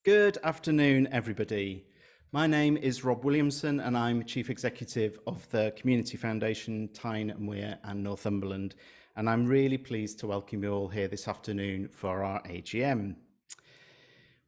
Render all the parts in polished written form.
Good afternoon, everybody. My name is Rob Williamson and I'm Chief Executive of the Community Foundation Tyne and Wear and Northumberland, and I'm really pleased to welcome you all here this afternoon for our AGM.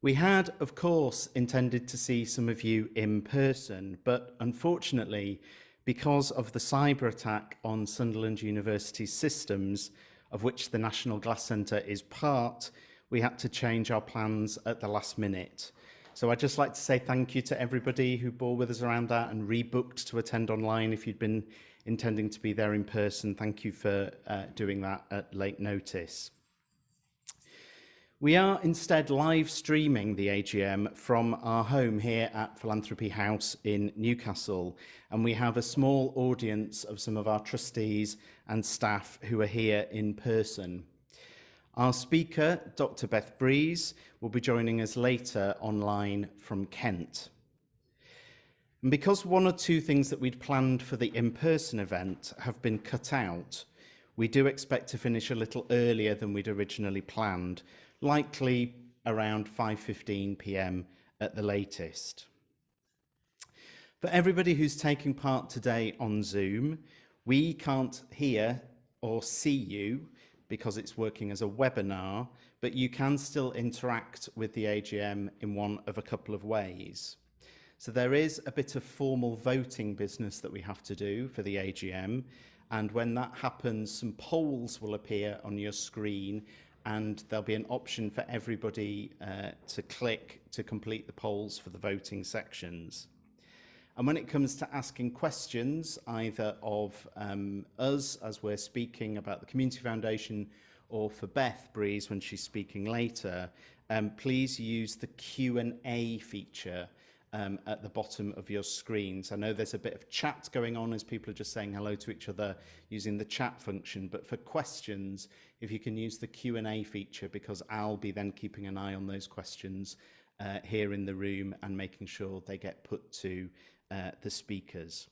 We had, of course, intended to see some of you in person, but unfortunately, because of the cyber attack on Sunderland University's systems, of which the National Glass Centre is part, we had to change our plans at the last minute. So I'd just like to say thank you to everybody who bore with us around that and rebooked to attend online if you'd been intending to be there in person. Thank you for doing that at late notice. We are instead live streaming the AGM from our home here at Philanthropy House in Newcastle, and we have a small audience of some of our trustees and staff who are here in person. Our speaker, Dr Beth Breeze, will be joining us later online from Kent. And because one or two things that we'd planned for the in-person event have been cut out, we do expect to finish a little earlier than we'd originally planned, likely around 5:15 p.m. at the latest. For everybody who's taking part today on Zoom, we can't hear or see you because it's working as a webinar, but you can still interact with the AGM in one of a couple of ways. So there is a bit of formal voting business that we have to do for the AGM, and when that happens, some polls will appear on your screen, and there'll be an option for everybody to click to complete the polls for the voting sections. And when it comes to asking questions, either of us as we're speaking about the Community Foundation or for Beth Breeze when she's speaking later, please use the Q&A feature at the bottom of your screens. I know there's a bit of chat going on as people are just saying hello to each other using the chat function, but for questions, if you can use the Q&A feature, because I'll be then keeping an eye on those questions here in the room and making sure they get put to the speakers.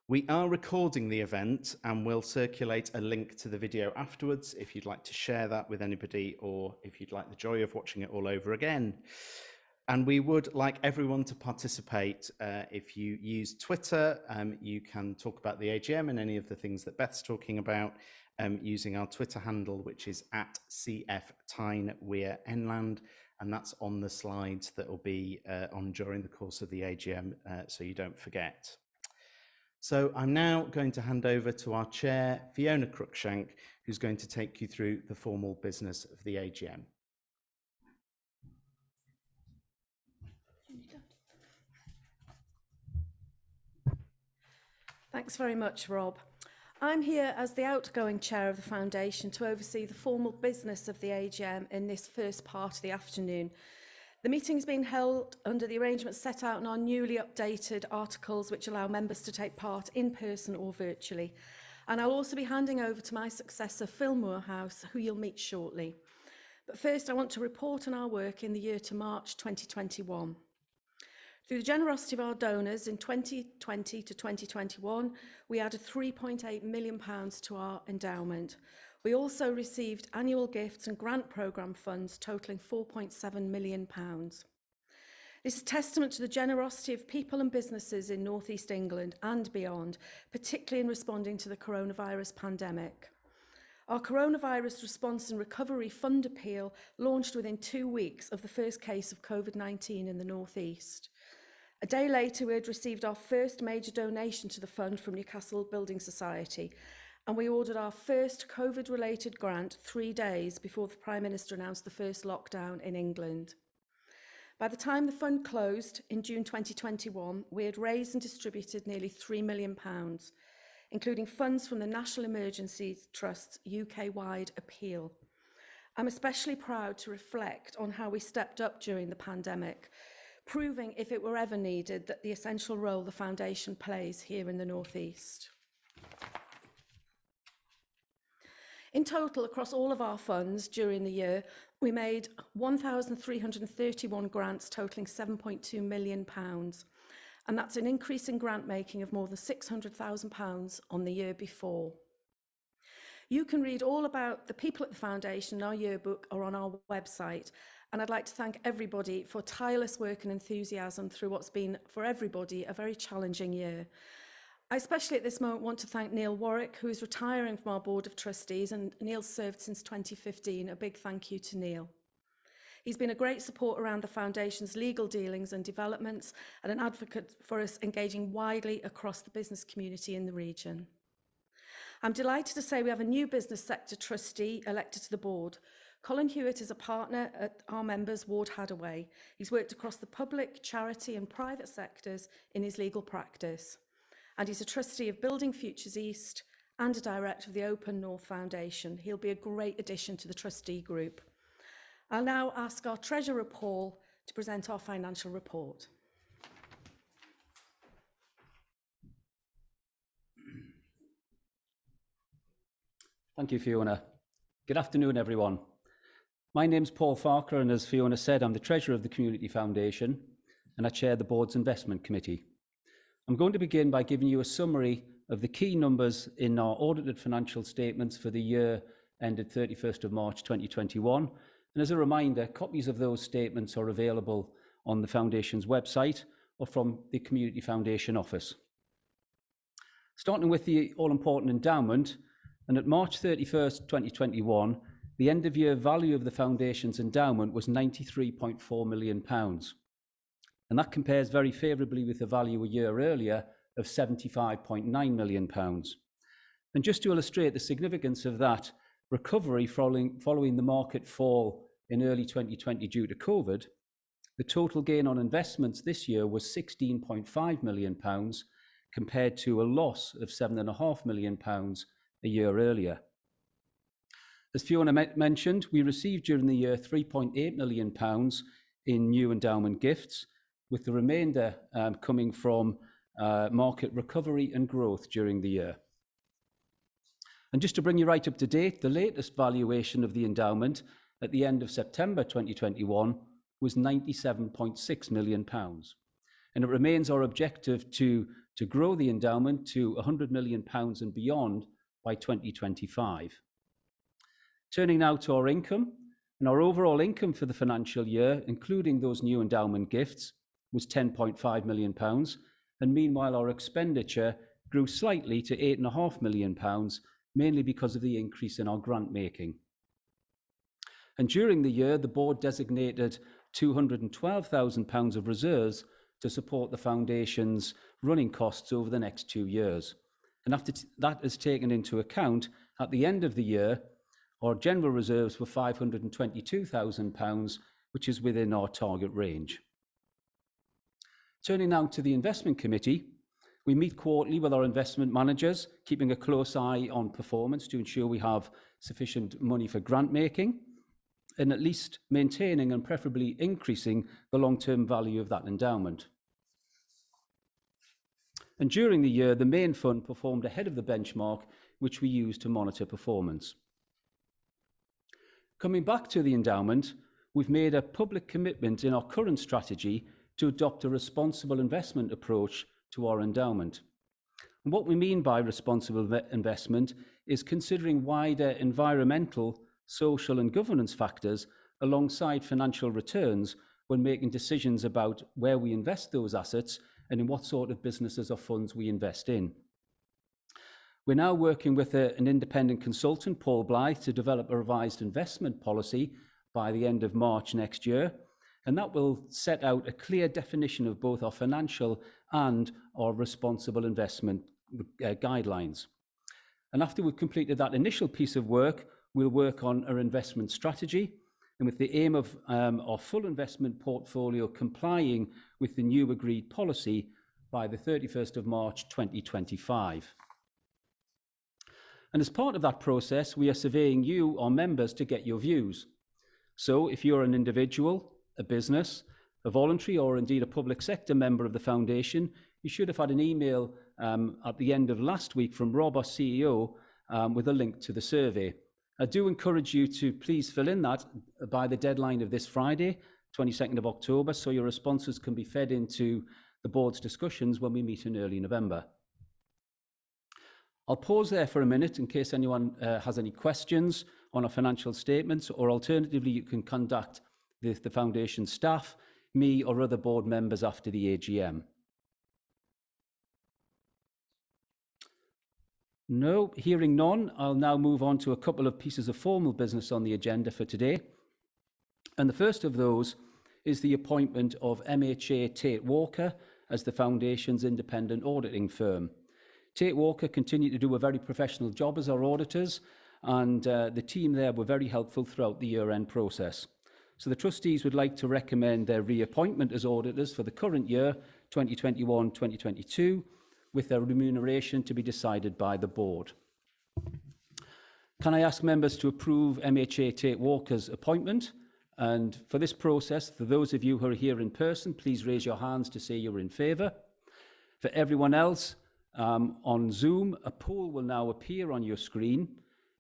We are recording the event and we'll circulate a link to the video afterwards if you'd like to share that with anybody or if you'd like the joy of watching it all over again. And we would like everyone to participate. If you use Twitter, you can talk about the AGM and any of the things that Beth's talking about using our Twitter handle, which is @CFTyneWearNland. And that's on the slides that will be on during the course of the AGM, so you don't forget. So I'm now going to hand over to our chair, Fiona Cruikshank, who's going to take you through the formal business of the AGM. Thanks very much, Rob. I'm here as the outgoing chair of the Foundation to oversee the formal business of the AGM in this first part of the afternoon. The meeting is being held under the arrangements set out in our newly updated articles, which allow members to take part in person or virtually. And I'll also be handing over to my successor, Phil Moorhouse, who you'll meet shortly. But first, I want to report on our work in the year to March 2021. Through the generosity of our donors in 2020 to 2021, we added £3.8 million to our endowment. We also received annual gifts and grant programme funds totalling £4.7 million. This is testament to the generosity of people and businesses in North East England and beyond, particularly in responding to the coronavirus pandemic. Our Coronavirus Response and Recovery Fund appeal launched within 2 weeks of the first case of COVID-19 in the North East. A day later, we had received our first major donation to the fund from Newcastle Building Society, and we ordered our first COVID-related grant 3 days before the Prime Minister announced the first lockdown in England. By the time the fund closed in June 2021, we had raised and distributed nearly £3 million, including funds from the National Emergencies Trust's UK-wide appeal. I'm especially proud to reflect on how we stepped up during the pandemic, proving, if it were ever needed, that the essential role the Foundation plays here in the North East. In total, across all of our funds during the year, we made 1,331 grants totalling £7.2 million, and that's an increase in grant making of more than £600,000 on the year before. You can read all about the people at the Foundation in our yearbook or on our website, And I'd like to thank everybody for tireless work and enthusiasm through what's been, for everybody, a very challenging year. I especially at this moment want to thank Neil Warwick, who is retiring from our Board of Trustees, and Neil's served since 2015. A big thank you to Neil. He's been a great support around the Foundation's legal dealings and developments, and an advocate for us engaging widely across the business community in the region. I'm delighted to say we have a new business sector trustee elected to the board. Colin Hewitt is a partner at our members, Ward Hadaway. He's worked across the public, charity and private sectors in his legal practice. And he's a trustee of Building Futures East and a director of the Open North Foundation. He'll be a great addition to the trustee group. I'll now ask our Treasurer, Paul, to present our financial report. Thank you, Fiona. Good afternoon, everyone. My name's Paul Farquhar, and as Fiona said, I'm the Treasurer of the Community Foundation, and I chair the Board's Investment Committee. I'm going to begin by giving you a summary of the key numbers in our audited financial statements for the year ended 31st of March 2021. And as a reminder, copies of those statements are available on the Foundation's website or from the Community Foundation office. Starting with the all-important endowment, and at March 31st, 2021, the end-of-year value of the Foundation's endowment was £93.4 million. And that compares very favourably with the value a year earlier of £75.9 million. And just to illustrate the significance of that recovery following the market fall in early 2020 due to COVID, the total gain on investments this year was £16.5 million compared to a loss of £7.5 million a year earlier. As Fiona mentioned, we received during the year £3.8 million in new endowment gifts, with the remainder coming from market recovery and growth during the year. And just to bring you right up to date, the latest valuation of the endowment at the end of September 2021 was £97.6 million. And it remains our objective to grow the endowment to £100 million and beyond by 2025. Turning now to our income, and our overall income for the financial year, including those new endowment gifts, was £10.5 million, and meanwhile our expenditure grew slightly to £8.5 million, mainly because of the increase in our grant making. And during the year, the board designated £212,000 of reserves to support the Foundation's running costs over the next 2 years. And after that is taken into account, at the end of the year, our general reserves were £522,000, which is within our target range. Turning now to the Investment Committee, we meet quarterly with our investment managers, keeping a close eye on performance to ensure we have sufficient money for grant making, and at least maintaining and preferably increasing the long-term value of that endowment. And during the year, the main fund performed ahead of the benchmark, which we use to monitor performance. Coming back to the endowment, we've made a public commitment in our current strategy to adopt a responsible investment approach to our endowment. And what we mean by responsible investment is considering wider environmental, social and governance factors alongside financial returns when making decisions about where we invest those assets and in what sort of businesses or funds we invest in. We're now working with an independent consultant, Paul Blythe, to develop a revised investment policy by the end of March next year, and that will set out a clear definition of both our financial and our responsible investment guidelines. And after we've completed that initial piece of work, we'll work on our investment strategy, and with the aim of our full investment portfolio complying with the new agreed policy by the 31st of March 2025. And as part of that process, we are surveying you, our members, to get your views. So if you're an individual, a business, a voluntary or indeed a public sector member of the Foundation, you should have had an email at the end of last week from Rob, our CEO, with a link to the survey. I do encourage you to please fill in that by the deadline of this Friday, 22nd of October, so your responses can be fed into the board's discussions when we meet in early November. I'll pause there for a minute in case anyone has any questions on our financial statements, or alternatively you can contact the foundation staff, me or other board members after the AGM? No, hearing none, I'll now move on to a couple of pieces of formal business on the agenda for today. And the first of those is the appointment of MHA Tate Walker as the Foundation's independent auditing firm. Tate Walker continue to do a very professional job as our auditors, and the team there were very helpful throughout the year-end process. So the trustees would like to recommend their reappointment as auditors for the current year, 2021-2022, with their remuneration to be decided by the board. Can I ask members to approve MHA Tate Walker's appointment? And for this process, for those of you who are here in person, please raise your hands to say you're in favour. For everyone else on Zoom, a poll will now appear on your screen.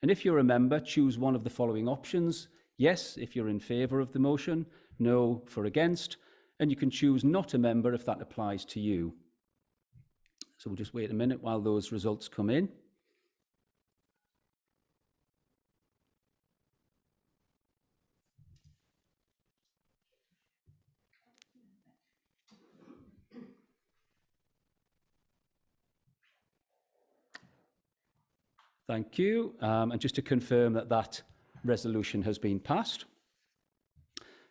And if you're a member, choose one of the following options. Yes, if you're in favour of the motion, no for against, and you can choose not a member if that applies to you. So we'll just wait a minute while those results come in. Thank you. And just to confirm that that resolution has been passed.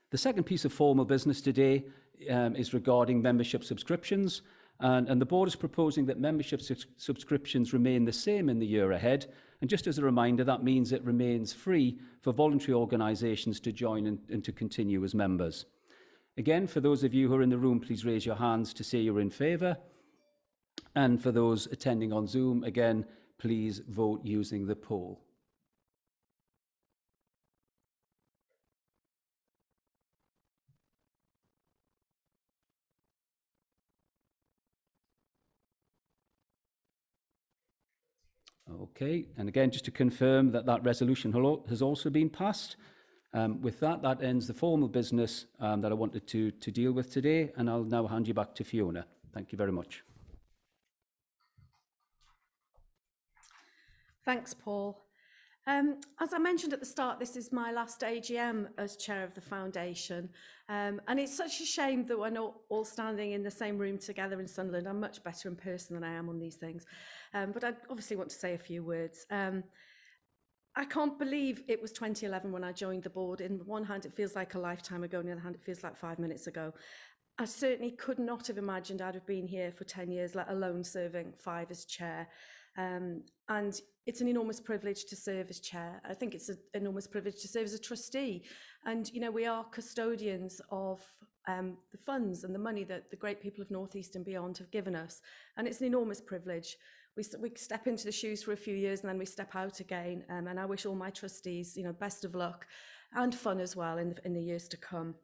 The second piece of formal business today is regarding membership subscriptions. And the board is proposing that membership subscriptions remain the same in the year ahead. And just as a reminder, that means it remains free for voluntary organisations to join and to continue as members. Again, for those of you who are in the room, please raise your hands to say you're in favour. And for those attending on Zoom, again, please vote using the poll. Okay, and again, just to confirm that that resolution has also been passed. With that, that ends the formal business that I wanted to deal with today, and I'll now hand you back to Fiona. Thank you very much. Thanks, Paul. As I mentioned at the start, this is my last AGM as chair of the foundation. And it's such a shame that we're not all standing in the same room together in Sunderland. I'm much better in person than I am on these things. But I obviously want to say a few words. I can't believe it was 2011 when I joined the board. In one hand, it feels like a lifetime ago. On the other hand, it feels like 5 minutes ago. I certainly could not have imagined I'd have been here for 10 years, let alone serving 5 as chair. And it's an enormous privilege to serve as chair. I think it's an enormous privilege to serve as a trustee. And, you know, we are custodians of the funds and the money that the great people of North East and beyond have given us. And it's an enormous privilege. We step into the shoes for a few years and then we step out again. And I wish all my trustees, you know, best of luck and fun as well in the years to come.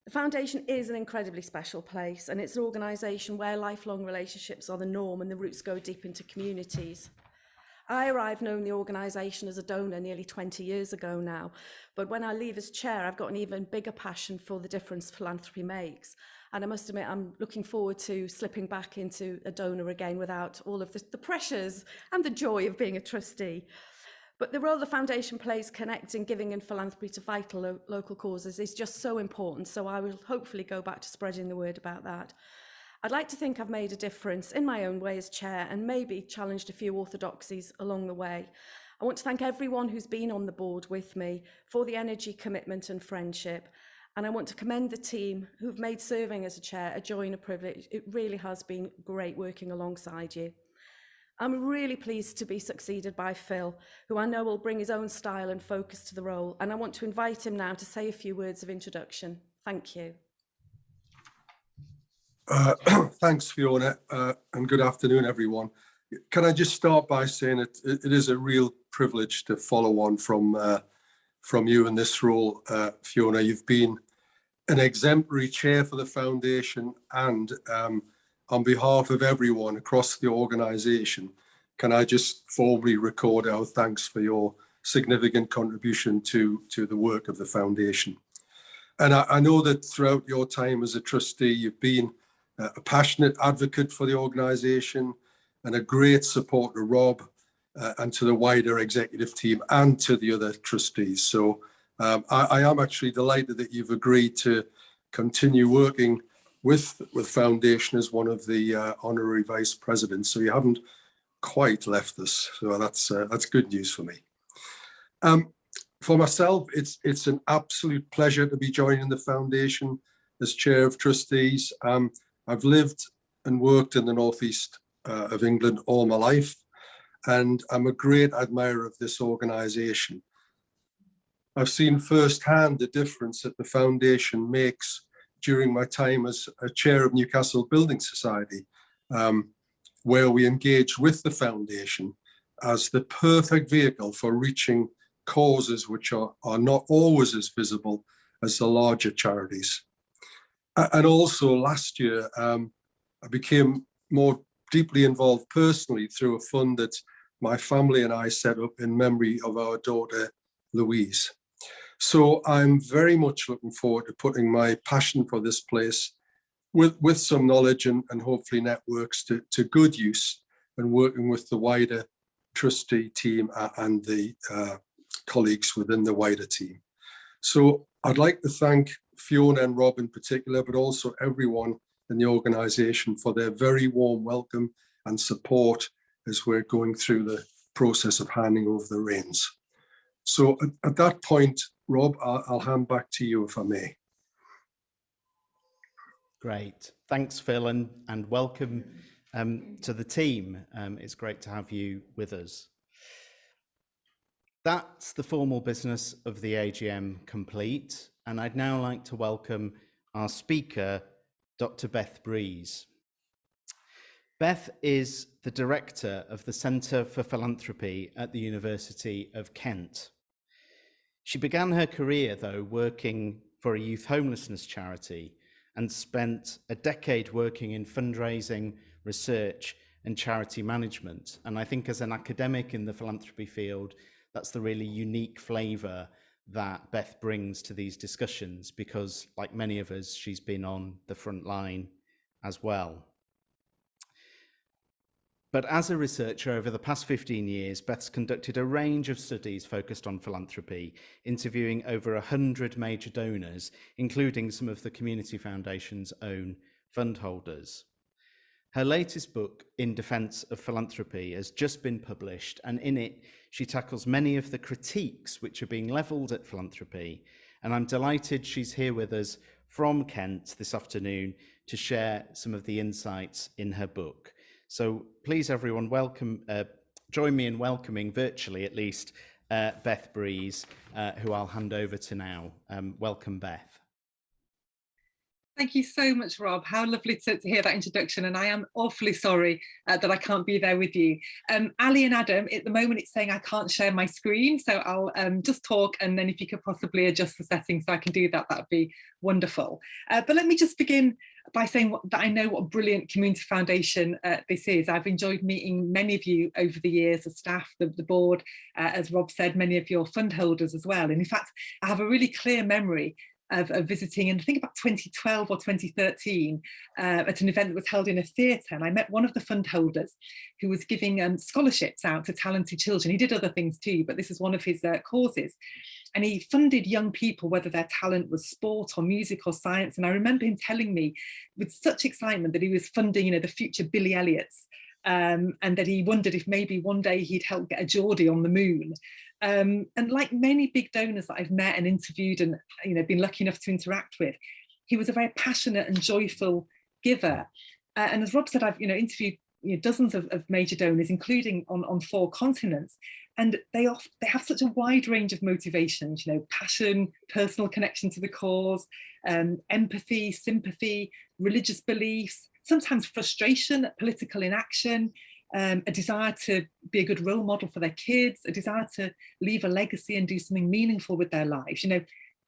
The foundation is an incredibly special place, and it's an organisation where lifelong relationships are the norm and the roots go deep into communities. I've known the organisation as a donor nearly 20 years ago now, but when I leave as chair, I've got an even bigger passion for the difference philanthropy makes. And I must admit, I'm looking forward to slipping back into a donor again without all of the pressures and the joy of being a trustee. But the role the foundation plays connecting giving and philanthropy to vital local causes is just so important. So I will hopefully go back to spreading the word about that. I'd like to think I've made a difference in my own way as chair and maybe challenged a few orthodoxies along the way. I want to thank everyone who's been on the board with me for the energy, commitment and friendship. And I want to commend the team who've made serving as a chair a joy and a privilege. It really has been great working alongside you. I'm really pleased to be succeeded by Phil, who I know will bring his own style and focus to the role, and I want to invite him now to say a few words of introduction. Thank you. Thanks, Fiona, and good afternoon, everyone. Can I just start by saying it is a real privilege to follow on from you in this role, Fiona. You've been an exemplary chair for the foundation, and on behalf of everyone across the organisation, can I just formally record our thanks for your significant contribution to the work of the foundation. And I know that throughout your time as a trustee, you've been a passionate advocate for the organisation and a great support to Rob and to the wider executive team and to the other trustees. So I am actually delighted that you've agreed to continue working with Foundation as one of the honorary vice presidents. So you haven't quite left us. So that's good news for me. For myself, it's an absolute pleasure to be joining the Foundation as Chair of Trustees. I've lived and worked in the northeast of England all my life, and I'm a great admirer of this organisation. I've seen firsthand the difference that the Foundation makes during my time as a Chair of Newcastle Building Society, where we engage with the Foundation as the perfect vehicle for reaching causes which are not always as visible as the larger charities. And also last year, I became more deeply involved personally through a fund that my family and I set up in memory of our daughter, Louise. So I'm very much looking forward to putting my passion for this place with some knowledge and hopefully networks to good use, and working with the wider trustee team and the colleagues within the wider team. So I'd like to thank Fiona and Rob in particular, but also everyone in the organisation for their very warm welcome and support as we're going through the process of handing over the reins. So at that point, Rob, I'll hand back to you if I may. Great. Thanks, Phil, and welcome to the team. It's great to have you with us. That's the formal business of the AGM complete, and I'd now like to welcome our speaker, Dr Beth Breeze. Beth is the Director of the Centre for Philanthropy at the University of Kent. She began her career, though, working for a youth homelessness charity and spent a decade working in fundraising, research and charity management. And I think as an academic in the philanthropy field, that's the really unique flavour that Beth brings to these discussions, because like many of us, she's been on the front line as well. But as a researcher over the past 15 years, Beth's conducted a range of studies focused on philanthropy, interviewing over 100 major donors, including some of the Community Foundation's own fund holders. Her latest book, In Defense of Philanthropy, has just been published, and in it, she tackles many of the critiques which are being levelled at philanthropy. And I'm delighted she's here with us from Kent this afternoon to share some of the insights in her book. So please, everyone, join me in welcoming, virtually at least, Beth Breeze, who I'll hand over to now. Welcome, Beth. Thank you so much, Rob. How lovely to hear that introduction. And I am awfully sorry that I can't be there with you. Ali and Adam, at the moment it's saying I can't share my screen. So I'll just talk, and then if you could possibly adjust the settings so I can do that, that'd be wonderful. But let me just begin by saying that I know what a brilliant community foundation this is. I've enjoyed meeting many of you over the years, the staff, the board, as Rob said, many of your fund holders as well. And in fact, I have a really clear memory of visiting, and I think about 2012 or 2013, at an event that was held in a theatre, and I met one of the fund holders who was giving scholarships out to talented children. He did other things too, but this is one of his causes. And he funded young people, whether their talent was sport or music or science. And I remember him telling me with such excitement that he was funding, the future Billy Elliots, and that he wondered if maybe one day he'd help get a Geordie on the moon. And like many big donors that I've met and interviewed and been lucky enough to interact with, he was a very passionate and joyful giver. And as Rob said, I've interviewed dozens of major donors, including on 4 continents, and they have such a wide range of motivations, passion, personal connection to the cause, empathy, sympathy, religious beliefs, sometimes frustration at political inaction, a desire to be a good role model for their kids, a desire to leave a legacy and do something meaningful with their lives.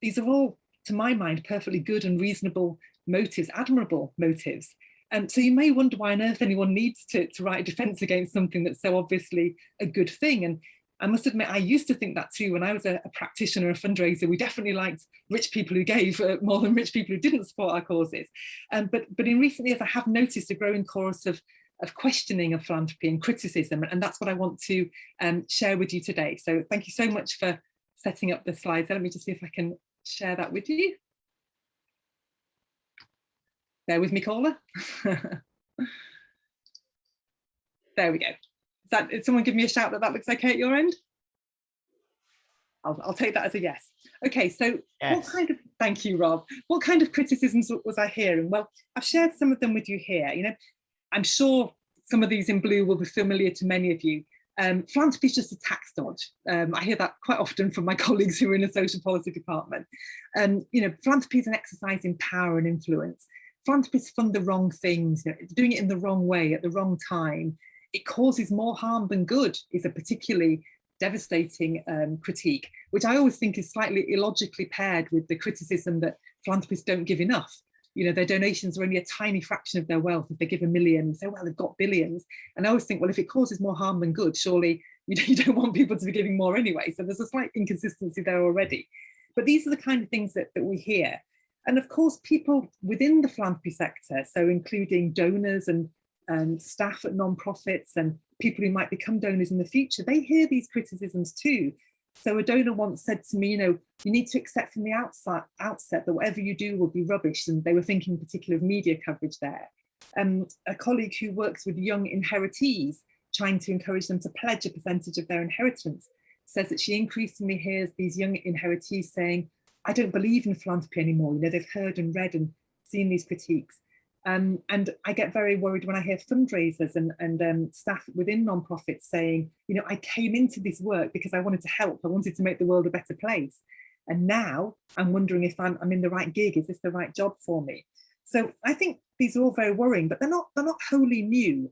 These are all, to my mind, perfectly good and reasonable motives, admirable motives. So you may wonder why on earth anyone needs to write a defence against something that's so obviously a good thing. And I must admit, I used to think that too when I was a practitioner, a fundraiser. We definitely liked rich people who gave more than rich people who didn't support our causes. But in recent years, I have noticed a growing chorus of questioning of philanthropy and criticism, and that's what I want to share with you today. So thank you so much for setting up the slides. Let me just see if I can share that with you. Bear with me, caller. There we go. Did someone give me a shout that looks okay at your end? I'll take that as a yes. Okay, so Yes. thank you, Rob. What kind of criticisms was I hearing? Well, I've shared some of them with you here. You know, I'm sure some of these in blue will be familiar to many of you. Philanthropy is just a tax dodge. I hear that quite often from my colleagues who are in the social policy department. You know, philanthropy is an exercise in power and influence. Philanthropists fund the wrong things, you know, doing it in the wrong way at the wrong time. It causes more harm than good is a particularly devastating critique, which I always think is slightly illogically paired with the criticism that philanthropists don't give enough. You know, their donations are only a tiny fraction of their wealth. If they give $1 million, say, well, they've got billions. And I always think, well, if it causes more harm than good, surely you don't want people to be giving more anyway. So there's a slight inconsistency there already. But these are the kind of things that we hear. And of course, people within the philanthropy sector, so including donors and staff at nonprofits and people who might become donors in the future, they hear these criticisms too. So a donor once said to me, you know, you need to accept from the outset that whatever you do will be rubbish. And they were thinking in particular of media coverage there. A colleague who works with young inheritees, trying to encourage them to pledge a percentage of their inheritance, says that she increasingly hears these young inheritees saying, I don't believe in philanthropy anymore. You know, they've heard and read and seen these critiques. And I get very worried when I hear fundraisers and staff within nonprofits saying, you know, I came into this work because I wanted to help. I wanted to make the world a better place. And now I'm wondering if I'm in the right gig. Is this the right job for me? So I think these are all very worrying, but they're not wholly new.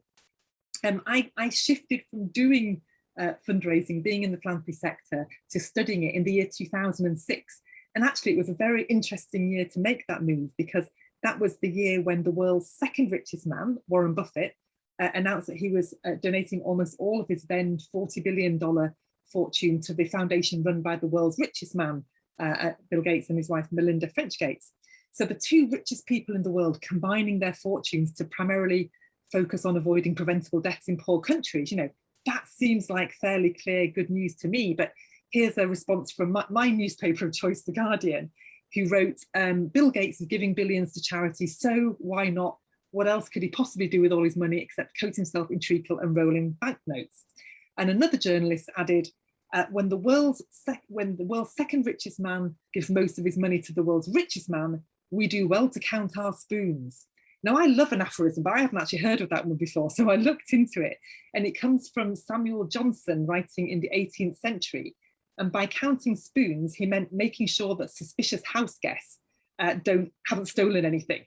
I shifted from doing fundraising, being in the philanthropy sector, to studying it in the year 2006. And actually, it was a very interesting year to make that move, because that was the year when the world's second richest man, Warren Buffett, announced that he was donating almost all of his then $40 billion fortune to the foundation run by the world's richest man, Bill Gates, and his wife, Melinda French Gates. So the two richest people in the world combining their fortunes to primarily focus on avoiding preventable deaths in poor countries. You know, that seems like fairly clear good news to me. But here's a response from my newspaper of choice, The Guardian, who wrote, Bill Gates is giving billions to charity, so why not? What else could he possibly do with all his money except coat himself in treacle and rolling banknotes? And another journalist added, when the world's second richest man gives most of his money to the world's richest man, we do well to count our spoons. Now, I love an aphorism, but I haven't actually heard of that one before, so I looked into it. And it comes from Samuel Johnson, writing in the 18th century. And by counting spoons, he meant making sure that suspicious house guests haven't stolen anything.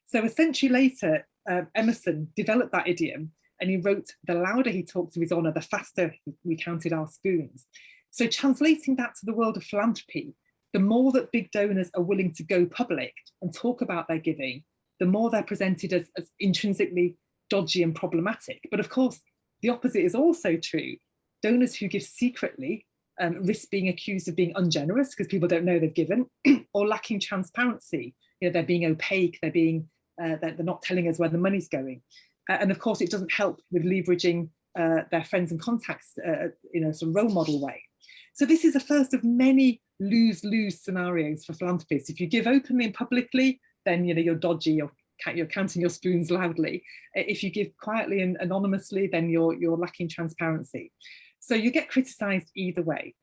So a century later, Emerson developed that idiom, and he wrote, the louder he talked of his honour, the faster we counted our spoons. So translating that to the world of philanthropy, the more that big donors are willing to go public and talk about their giving, the more they're presented as intrinsically dodgy and problematic. But of course, the opposite is also true. Donors who give secretly risk being accused of being ungenerous because people don't know they've given, or lacking transparency. You know, they're being opaque, they're not telling us where the money's going. And of course, it doesn't help with leveraging their friends and contacts in a sort of role model way. So this is the first of many lose-lose scenarios for philanthropists. If you give openly and publicly, then you're dodgy, you're counting your spoons loudly. If you give quietly and anonymously, then you're lacking transparency. So you get criticised either way.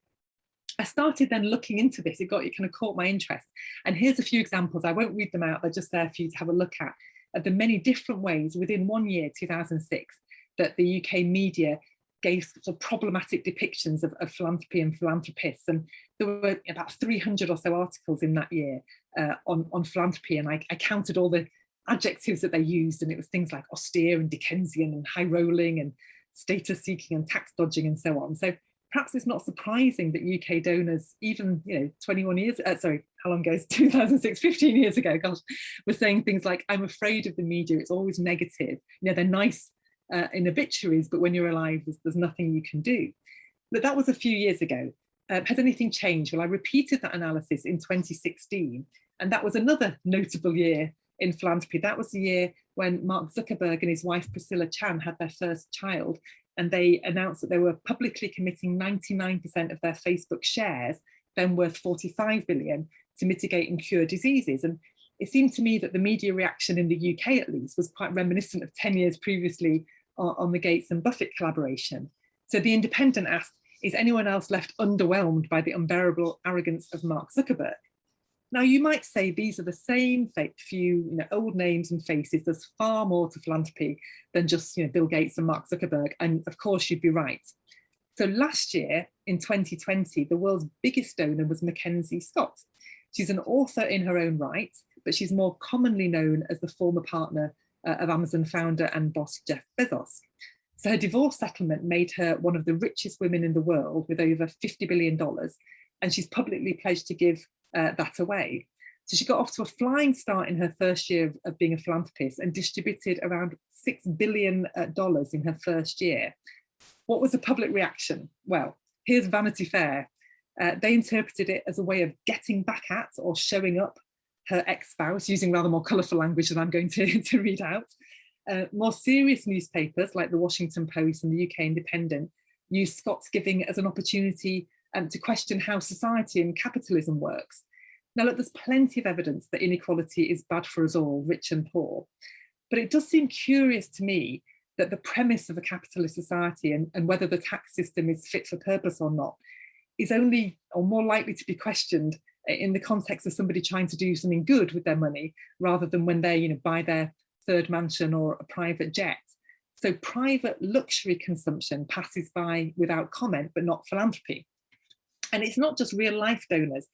I started then looking into this. It kind of caught my interest. And here's a few examples. I won't read them out. They're just there for you to have a look at the many different ways within 1 year, 2006, that the UK media gave sort of problematic depictions of philanthropy and philanthropists. And there were about 300 or so articles in that year on philanthropy. And I counted all the adjectives that they used. And it was things like austere and Dickensian and high rolling and status seeking and tax dodging and so on. So perhaps it's not surprising that UK donors, even 21 years, sorry, how long ago? 2006, 15 years ago, gosh, were saying things like, I'm afraid of the media, it's always negative. They're nice in obituaries, but when you're alive, there's nothing you can do. But that was a few years ago. Has anything changed? Well, I repeated that analysis in 2016, and that was another notable year in philanthropy. That was the year when Mark Zuckerberg and his wife Priscilla Chan had their first child. and they announced that they were publicly committing 99% of their Facebook shares, then worth 45 billion, to mitigate and cure diseases. And it seemed to me that the media reaction in the UK, at least, was quite reminiscent of 10 years previously on the Gates and Buffett collaboration. So The Independent asked, is anyone else left underwhelmed by the unbearable arrogance of Mark Zuckerberg? Now, you might say these are the same few old names and faces. There's far more to philanthropy than just Bill Gates and Mark Zuckerberg. And of course, you'd be right. So last year, in 2020, the world's biggest donor was Mackenzie Scott. She's an author in her own right, but she's more commonly known as the former partner of Amazon founder and boss Jeff Bezos. So her divorce settlement made her one of the richest women in the world with over $50 billion, and she's publicly pledged to give that away. So she got off to a flying start in her first year of being a philanthropist and distributed around $6 billion in her first year. What was the public reaction? Well, here's Vanity Fair. They interpreted it as a way of getting back at or showing up her ex-spouse, using rather more colourful language than I'm going to read out. More serious newspapers like the Washington Post and the UK Independent used Scott's giving as an opportunity to question how society and capitalism works. Now, look, there's plenty of evidence that inequality is bad for us all, rich and poor. But it does seem curious to me that the premise of a capitalist society and whether the tax system is fit for purpose or not is only or more likely to be questioned in the context of somebody trying to do something good with their money rather than when they buy their third mansion or a private jet. So private luxury consumption passes by without comment, but not philanthropy. And it's not just real life donors.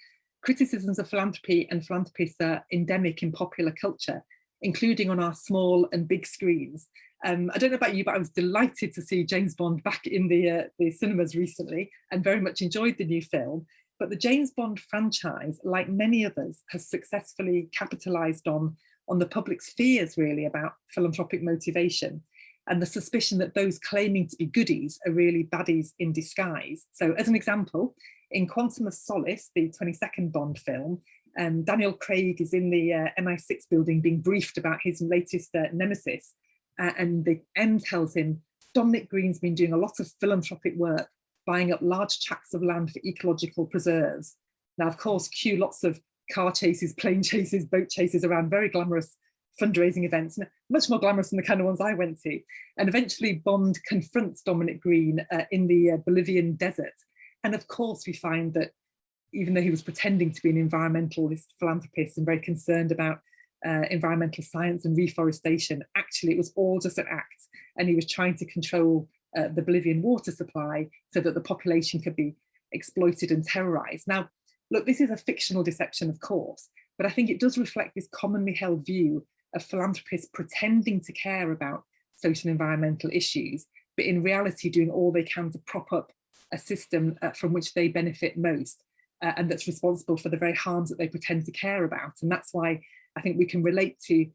Criticisms of philanthropy and philanthropists are endemic in popular culture, including on our small and big screens. I don't know about you, but I was delighted to see James Bond back in the cinemas recently and very much enjoyed the new film. But the James Bond franchise, like many others, has successfully capitalised on the public's fears, really, about philanthropic motivation and the suspicion that those claiming to be goodies are really baddies in disguise. So as an example, in Quantum of Solace, the 22nd Bond film, Daniel Craig is in the MI6 building being briefed about his latest nemesis. And the M tells him, Dominic Green's been doing a lot of philanthropic work, buying up large tracts of land for ecological preserves. Now, of course, cue lots of car chases, plane chases, boat chases around very glamorous fundraising events, much more glamorous than the kind of ones I went to. And eventually Bond confronts Dominic Green in the Bolivian desert. And of course, we find that even though he was pretending to be an environmentalist philanthropist and very concerned about environmental science and reforestation, actually it was all just an act, and he was trying to control the Bolivian water supply so that the population could be exploited and terrorized. Now, look, this is a fictional deception, of course, but I think it does reflect this commonly held view of philanthropists pretending to care about social and environmental issues, but in reality doing all they can to prop up a system from which they benefit most, and that's responsible for the very harms that they pretend to care about. And that's why I think we can relate to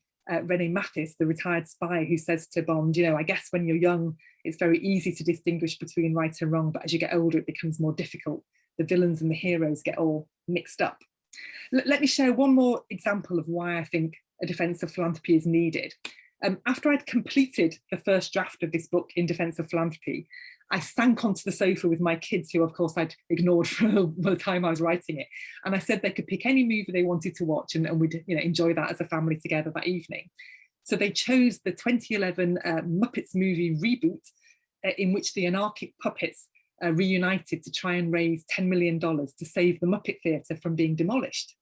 Rene Mathis, the retired spy, who says to Bond, I guess when you're young, it's very easy to distinguish between right and wrong, but as you get older, it becomes more difficult. The villains and the heroes get all mixed up. Let me share one more example of why I think a defence of philanthropy is needed. After I'd completed the first draft of this book, In Defense of Philanthropy, I sank onto the sofa with my kids, who of course I'd ignored for the time I was writing it. And I said they could pick any movie they wanted to watch, and we'd enjoy that as a family together that evening. So they chose the 2011 Muppets movie reboot, in which the anarchic puppets reunited to try and raise $10 million to save the Muppet Theatre from being demolished.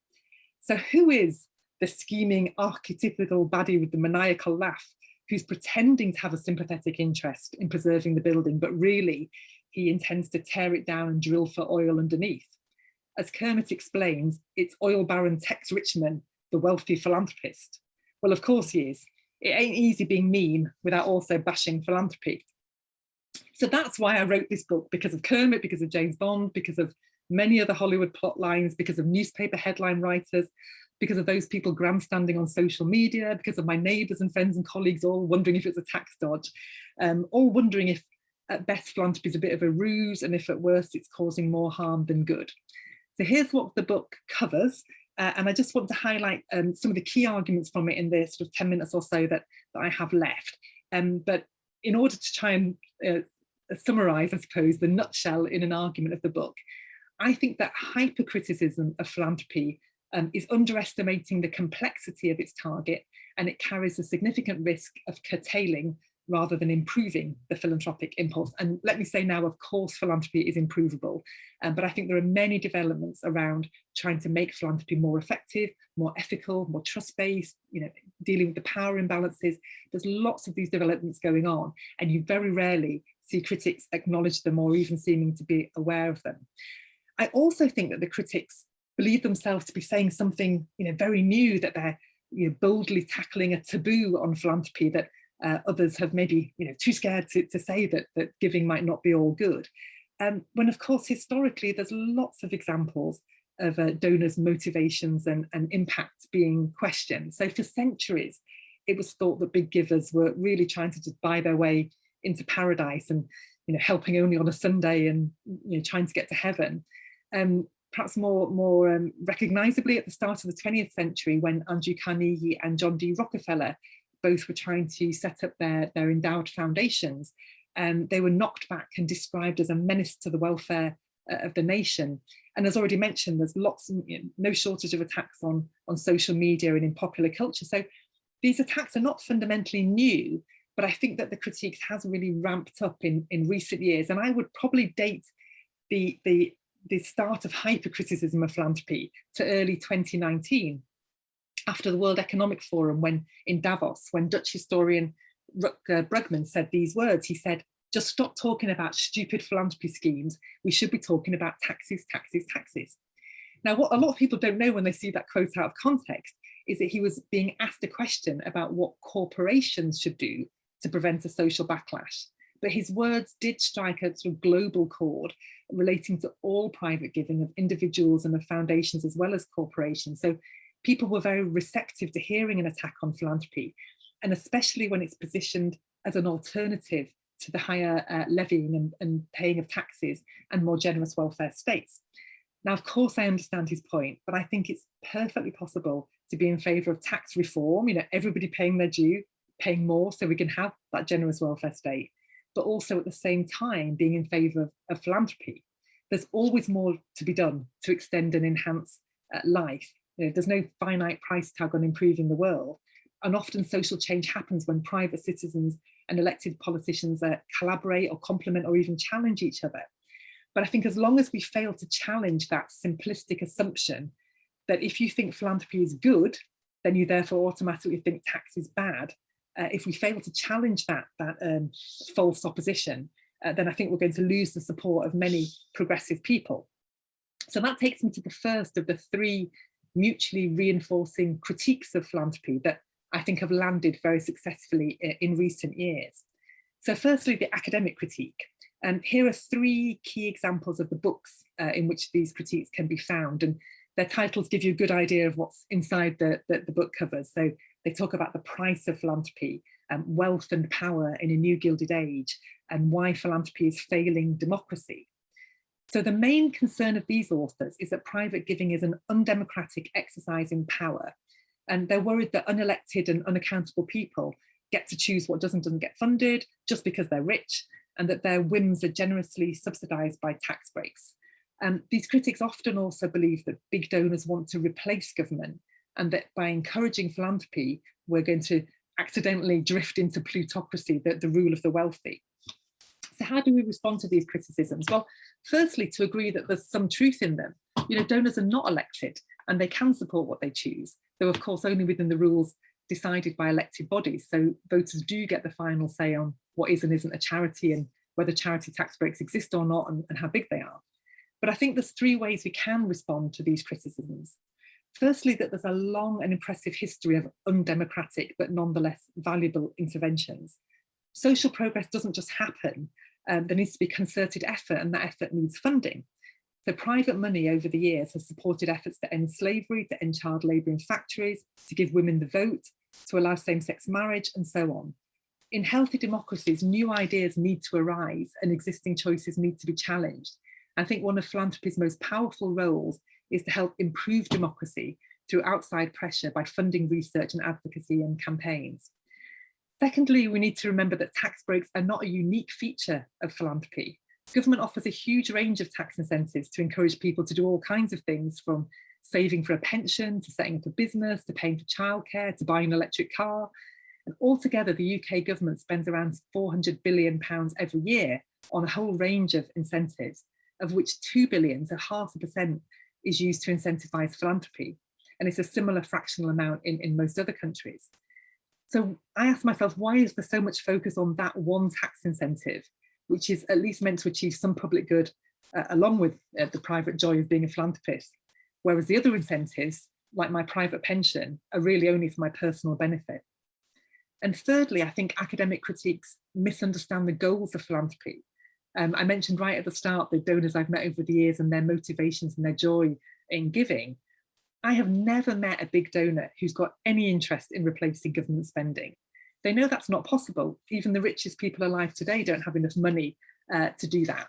So who is the scheming archetypical baddie with the maniacal laugh who's pretending to have a sympathetic interest in preserving the building, but really he intends to tear it down and drill for oil underneath? As Kermit explains, it's oil baron Tex Richman, the wealthy philanthropist. Well, of course he is. It ain't easy being mean without also bashing philanthropy. So that's why I wrote this book, because of Kermit, because of James Bond, because of many other Hollywood plot lines, because of newspaper headline writers, because of those people grandstanding on social media, because of my neighbours and friends and colleagues all wondering if it's a tax dodge, all wondering if at best philanthropy is a bit of a ruse, and if at worst it's causing more harm than good. So here's what the book covers, and I just want to highlight some of the key arguments from it in the sort of 10 minutes or so that I have left. But in order to try and summarise, I suppose, the nutshell in an argument of the book, I think that hypercriticism of philanthropy is underestimating the complexity of its target, and it carries a significant risk of curtailing rather than improving the philanthropic impulse. And let me say now, of course, philanthropy is improvable, but I think there are many developments around trying to make philanthropy more effective, more ethical, more trust-based, dealing with the power imbalances. There's lots of these developments going on, and you very rarely see critics acknowledge them or even seeming to be aware of them. I also think that the critics believe themselves to be saying something very new, that they're boldly tackling a taboo on philanthropy that others have maybe too scared to say that giving might not be all good. When of course historically there's lots of examples of donors' motivations and impact being questioned. So for centuries it was thought that big givers were really trying to just buy their way into paradise and helping only on a Sunday and trying to get to heaven. Perhaps more recognisably at the start of the 20th century, when Andrew Carnegie and John D. Rockefeller both were trying to set up their endowed foundations, they were knocked back and described as a menace to the welfare of the nation. And as already mentioned, there's no shortage of attacks on social media and in popular culture. So these attacks are not fundamentally new, but I think that the critiques has really ramped up in recent years. And I would probably date the start of hypercriticism of philanthropy to early 2019, after the World Economic Forum, in Davos, when Dutch historian Rutger Bregman said these words. He said, "Just stop talking about stupid philanthropy schemes. We should be talking about taxes, taxes, taxes." Now, what a lot of people don't know when they see that quote out of context is that he was being asked a question about what corporations should do to prevent a social backlash. But his words did strike a sort of global chord relating to all private giving of individuals and of foundations as well as corporations. So people were very receptive to hearing an attack on philanthropy, and especially when it's positioned as an alternative to the higher levying and paying of taxes and more generous welfare states. Now, of course, I understand his point, but I think it's perfectly possible to be in favour of tax reform, everybody paying their due, paying more so we can have that generous welfare state, but also at the same time being in favour of philanthropy. There's always more to be done to extend and enhance life. There's no finite price tag on improving the world. And often social change happens when private citizens and elected politicians collaborate or complement or even challenge each other. But I think as long as we fail to challenge that simplistic assumption that if you think philanthropy is good, then you therefore automatically think tax is bad, if we fail to challenge that false opposition, then I think we're going to lose the support of many progressive people. So that takes me to the first of the three mutually reinforcing critiques of philanthropy that I think have landed very successfully in recent years. So firstly, the academic critique. Here are three key examples of the books in which these critiques can be found, and their titles give you a good idea of what's inside the book covers. So they talk about the price of philanthropy, wealth and power in a new gilded age, and why philanthropy is failing democracy. So the main concern of these authors is that private giving is an undemocratic exercise in power. And they're worried that unelected and unaccountable people get to choose what doesn't get funded just because they're rich, and that their whims are generously subsidised by tax breaks. These critics often also believe that big donors want to replace government, and that by encouraging philanthropy, we're going to accidentally drift into plutocracy, the rule of the wealthy. So how do we respond to these criticisms? Well, firstly, to agree that there's some truth in them. Donors are not elected and they can support what they choose, though of course only within the rules decided by elected bodies. So voters do get the final say on what is and isn't a charity and whether charity tax breaks exist or not and how big they are. But I think there's three ways we can respond to these criticisms. Firstly, that there's a long and impressive history of undemocratic but nonetheless valuable interventions. Social progress doesn't just happen. There needs to be concerted effort, and that effort needs funding. So private money over the years has supported efforts to end slavery, to end child labour in factories, to give women the vote, to allow same-sex marriage, and so on. In healthy democracies, new ideas need to arise and existing choices need to be challenged. I think one of philanthropy's most powerful roles is to help improve democracy through outside pressure by funding research and advocacy and campaigns. Secondly, we need to remember that tax breaks are not a unique feature of philanthropy. Government offers a huge range of tax incentives to encourage people to do all kinds of things, from saving for a pension, to setting up a business, to paying for childcare, to buying an electric car. And altogether, the UK government spends around £400 billion every year on a whole range of incentives, of which £2 billion, so 0.5%, is used to incentivise philanthropy. And it's a similar fractional amount in most other countries. So I asked myself, why is there so much focus on that one tax incentive, which is at least meant to achieve some public good, along with the private joy of being a philanthropist, whereas the other incentives, like my private pension, are really only for my personal benefit? And thirdly, I think academic critiques misunderstand the goals of philanthropy. I mentioned right at the start the donors I've met over the years and their motivations and their joy in giving. I have never met a big donor who's got any interest in replacing government spending. They know that's not possible. Even the richest people alive today don't have enough money to do that.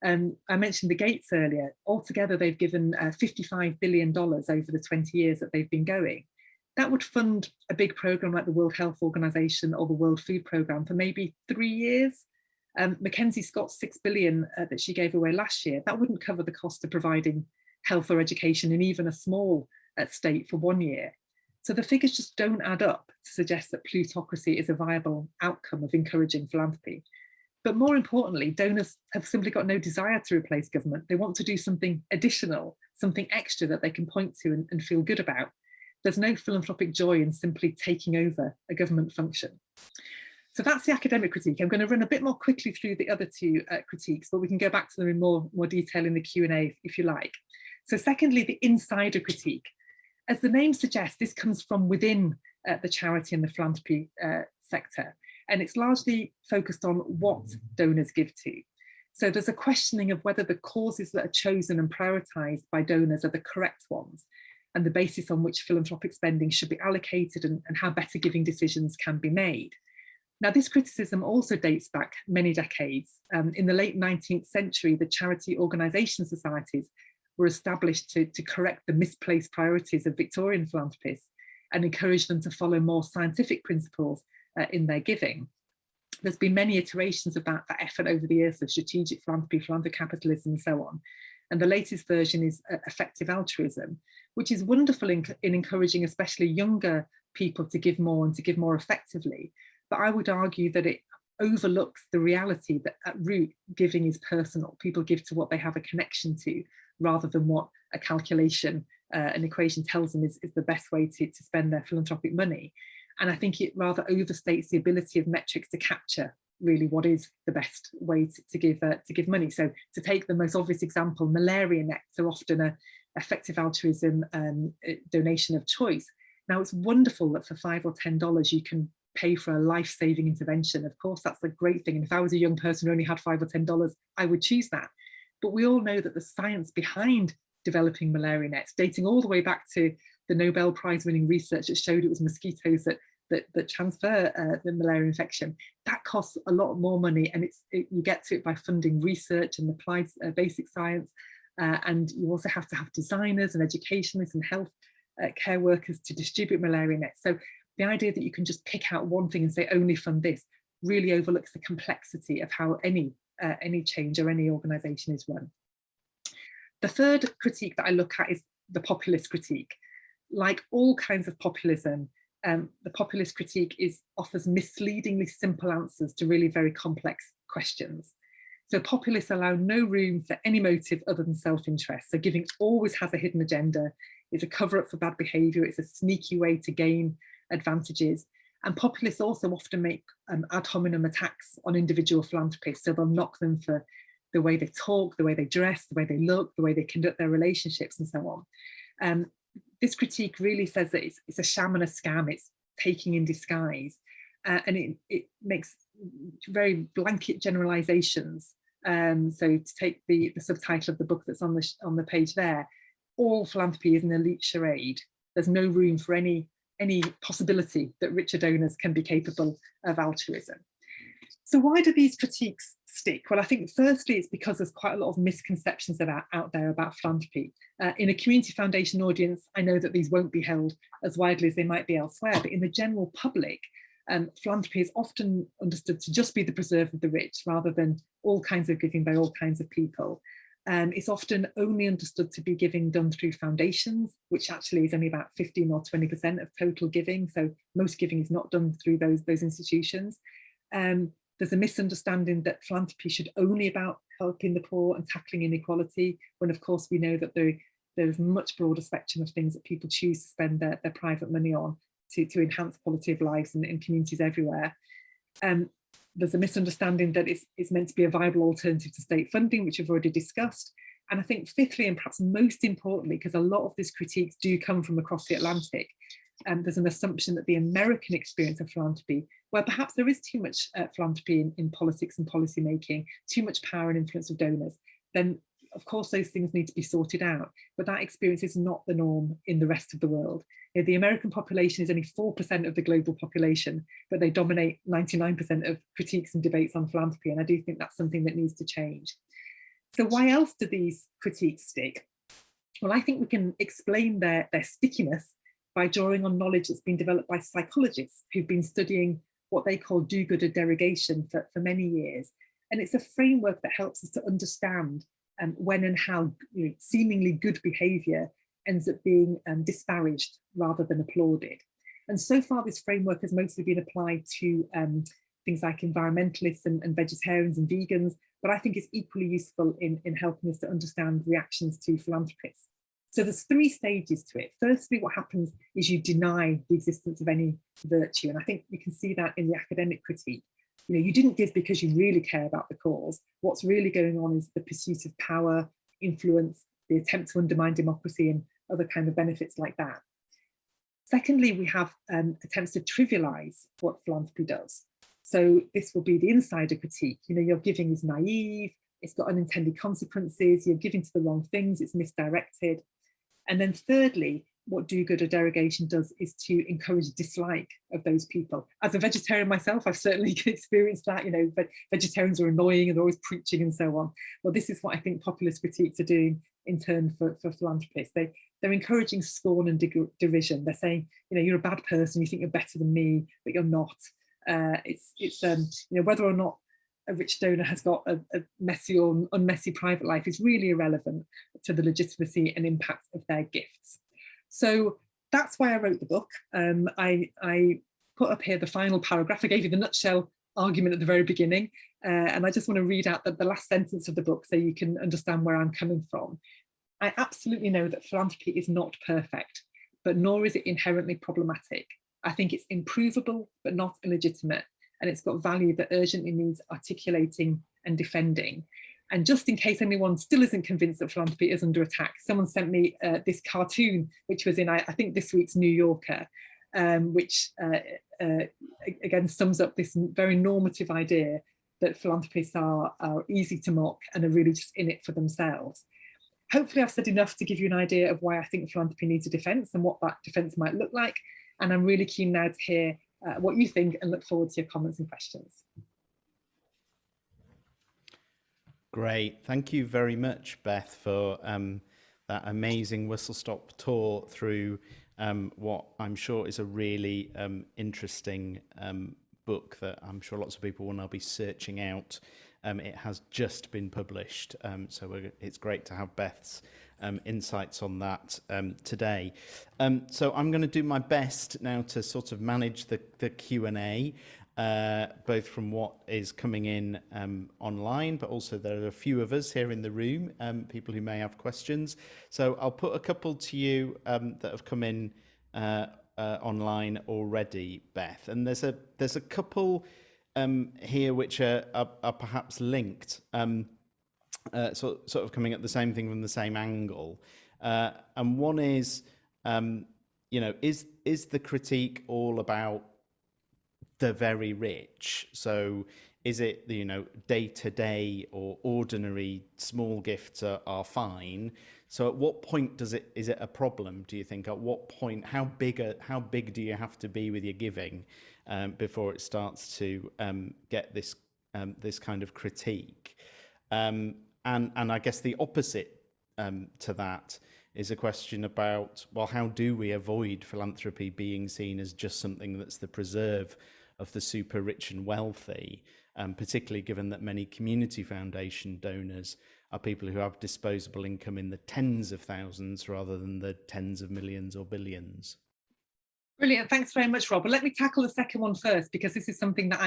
I mentioned the Gates earlier. Altogether, they've given $55 billion over the 20 years that they've been going. That would fund a big program like the World Health Organization or the World Food Programme for maybe 3 years. Mackenzie Scott's $6 billion that she gave away last year, that wouldn't cover the cost of providing health or education in even a small state for 1 year. So the figures just don't add up to suggest that plutocracy is a viable outcome of encouraging philanthropy. But more importantly, donors have simply got no desire to replace government. They want to do something additional, something extra that they can point to and feel good about. There's no philanthropic joy in simply taking over a government function. So that's the academic critique. I'm going to run a bit more quickly through the other two critiques, but we can go back to them in more detail in the Q&A if you like. So secondly, the insider critique. As the name suggests, this comes from within the charity and the philanthropy sector, and it's largely focused on what donors give to. So there's a questioning of whether the causes that are chosen and prioritised by donors are the correct ones, and the basis on which philanthropic spending should be allocated and how better giving decisions can be made. Now, this criticism also dates back many decades. In the late 19th century, the charity organisation societies were established to correct the misplaced priorities of Victorian philanthropists and encourage them to follow more scientific principles in their giving. There's been many iterations of that effort over the years, of strategic philanthropy, philanthrocapitalism, and so on. And the latest version is effective altruism, which is wonderful in encouraging especially younger people to give more and to give more effectively. But I would argue that it overlooks the reality that at root, giving is personal. People give to what they have a connection to, rather than what a calculation, an equation tells them is the best way to spend their philanthropic money. And I think it rather overstates the ability of metrics to capture really what is the best way to give money. So to take the most obvious example, malaria nets are often an effective altruism donation of choice. Now, it's wonderful that for $5 or $10 you can pay for a life-saving intervention. Of course, that's a great thing. And if I was a young person who only had $5 or $10, I would choose that. But we all know that the science behind developing malaria nets, dating all the way back to the Nobel Prize-winning research that showed it was mosquitoes that transfer the malaria infection, that costs a lot more money, and you get to it by funding research and applied basic science, and you also have to have designers and educationalists and health care workers to distribute malaria nets. So the idea that you can just pick out one thing and say only fund this really overlooks the complexity of how any change or any organisation is run. The third critique that I look at is the populist critique. Like all kinds of populism, the populist critique offers misleadingly simple answers to really very complex questions. So populists allow no room for any motive other than self-interest. So giving always has a hidden agenda. It's a cover-up for bad behaviour. It's a sneaky way to gain advantages. And populists also often make ad hominem attacks on individual philanthropists. So they'll knock them for the way they talk, the way they dress, the way they look, the way they conduct their relationships, and so on. This critique really says that it's a sham and a scam. It's taking in disguise, and it makes very blanket generalizations. So to take the subtitle of the book that's on the page there, all philanthropy is an elite charade. There's no room for any possibility that richer donors can be capable of altruism. So why do these critiques stick? Well, I think firstly it's because there's quite a lot of misconceptions that are out there about philanthropy. In a community foundation audience, I know that these won't be held as widely as they might be elsewhere, but in the general public, philanthropy is often understood to just be the preserve of the rich rather than all kinds of giving by all kinds of people. It's often only understood to be giving done through foundations, which actually is only about 15 or 20% of total giving. So most giving is not done through those institutions. There's a misunderstanding that philanthropy should only about helping the poor and tackling inequality, when of course we know that there's a much broader spectrum of things that people choose to spend their private money on to enhance quality of lives in communities everywhere. There's a misunderstanding that it's meant to be a viable alternative to state funding, which we've already discussed. And I think fifthly, and perhaps most importantly, because a lot of these critiques do come from across the Atlantic, there's an assumption that the American experience of philanthropy, where perhaps there is too much philanthropy in politics and policy making, too much power and influence of donors, then of course those things need to be sorted out. But that experience is not the norm in the rest of the world. You know, the American population is only 4% of the global population, but they dominate 99% of critiques and debates on philanthropy. And I do think that's something that needs to change. So why else do these critiques stick? Well, I think we can explain their stickiness by drawing on knowledge that's been developed by psychologists who've been studying what they call do-gooder derogation for many years. And it's a framework that helps us to understand when and how seemingly good behaviour ends up being disparaged rather than applauded. And so far, this framework has mostly been applied to things like environmentalists and vegetarians and vegans, but I think it's equally useful in helping us to understand reactions to philanthropists. So there's 3 stages to it. Firstly, what happens is you deny the existence of any virtue. And I think you can see that in the academic critique. You know, you didn't give because you really care about the cause. What's really going on is the pursuit of power, influence, the attempt to undermine democracy and other kind of benefits like that. Secondly, we have attempts to trivialize what philanthropy does. So this will be the insider critique. You know, your giving is naive, it's got unintended consequences, you're giving to the wrong things, it's misdirected. And then thirdly, what do-gooder derogation does is to encourage dislike of those people. As a vegetarian myself, I've certainly experienced that, you know, but vegetarians are annoying and they're always preaching and so on. Well, this is what I think populist critiques are doing in turn for philanthropists. They're encouraging scorn and derision. They're saying, you know, you're a bad person, you think you're better than me, but you're not. It's you know, whether or not a rich donor has got a messy or unmessy private life is really irrelevant to the legitimacy and impact of their gifts. So that's why I wrote the book. I put up here the final paragraph. I gave you the nutshell argument at the very beginning, and I just want to read out the last sentence of the book so you can understand where I'm coming from. I absolutely know that philanthropy is not perfect, but nor is it inherently problematic. I think it's improvable, but not illegitimate, and it's got value that urgently needs articulating and defending. And just in case anyone still isn't convinced that philanthropy is under attack, someone sent me this cartoon, which was in, I think, this week's New Yorker, which again sums up this very normative idea that philanthropists are easy to mock and are really just in it for themselves. Hopefully I've said enough to give you an idea of why I think philanthropy needs a defence and what that defence might look like. And I'm really keen now to hear what you think and look forward to your comments and questions. Great. Thank you very much, Beth, for that amazing whistle-stop tour through what I'm sure is a really interesting book that I'm sure lots of people will now be searching out. It has just been published, so it's great to have Beth's insights on that today. So I'm going to do my best now to sort of manage the Q&A, both from what is coming in online, but also there are a few of us here in the room, people who may have questions. So I'll put a couple to you that have come in online already, Beth. And there's a couple here which are perhaps linked, sort of coming at the same thing from the same angle. And one is, you know, is the critique all about the very rich? So is it, you know, day-to-day or ordinary small gifts are fine? So at what point is it a problem, do you think? At what point, how big do you have to be with your giving before it starts to get this kind of critique? And I guess the opposite to that is a question about, well, how do we avoid philanthropy being seen as just something that's the preserve of the super rich and wealthy, particularly given that many community foundation donors are people who have disposable income in the tens of thousands rather than the tens of millions or billions. Brilliant. Thanks very much, Rob. But let me tackle the second one first, because this is something that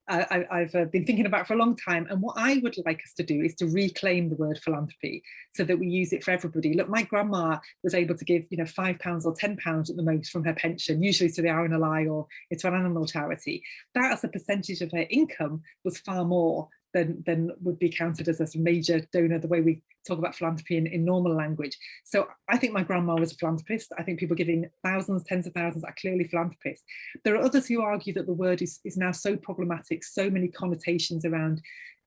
I've been thinking about for a long time. And what I would like us to do is to reclaim the word philanthropy so that we use it for everybody. Look, my grandma was able to give, £5 or £10 at the most from her pension, usually to the RNLI or to an animal charity. That as a percentage of her income was far more than would be counted as a major donor, the way we talk about philanthropy in normal language. So I think my grandma was a philanthropist. I think people giving thousands, tens of thousands are clearly philanthropists. There are others who argue that the word is now so problematic, so many connotations around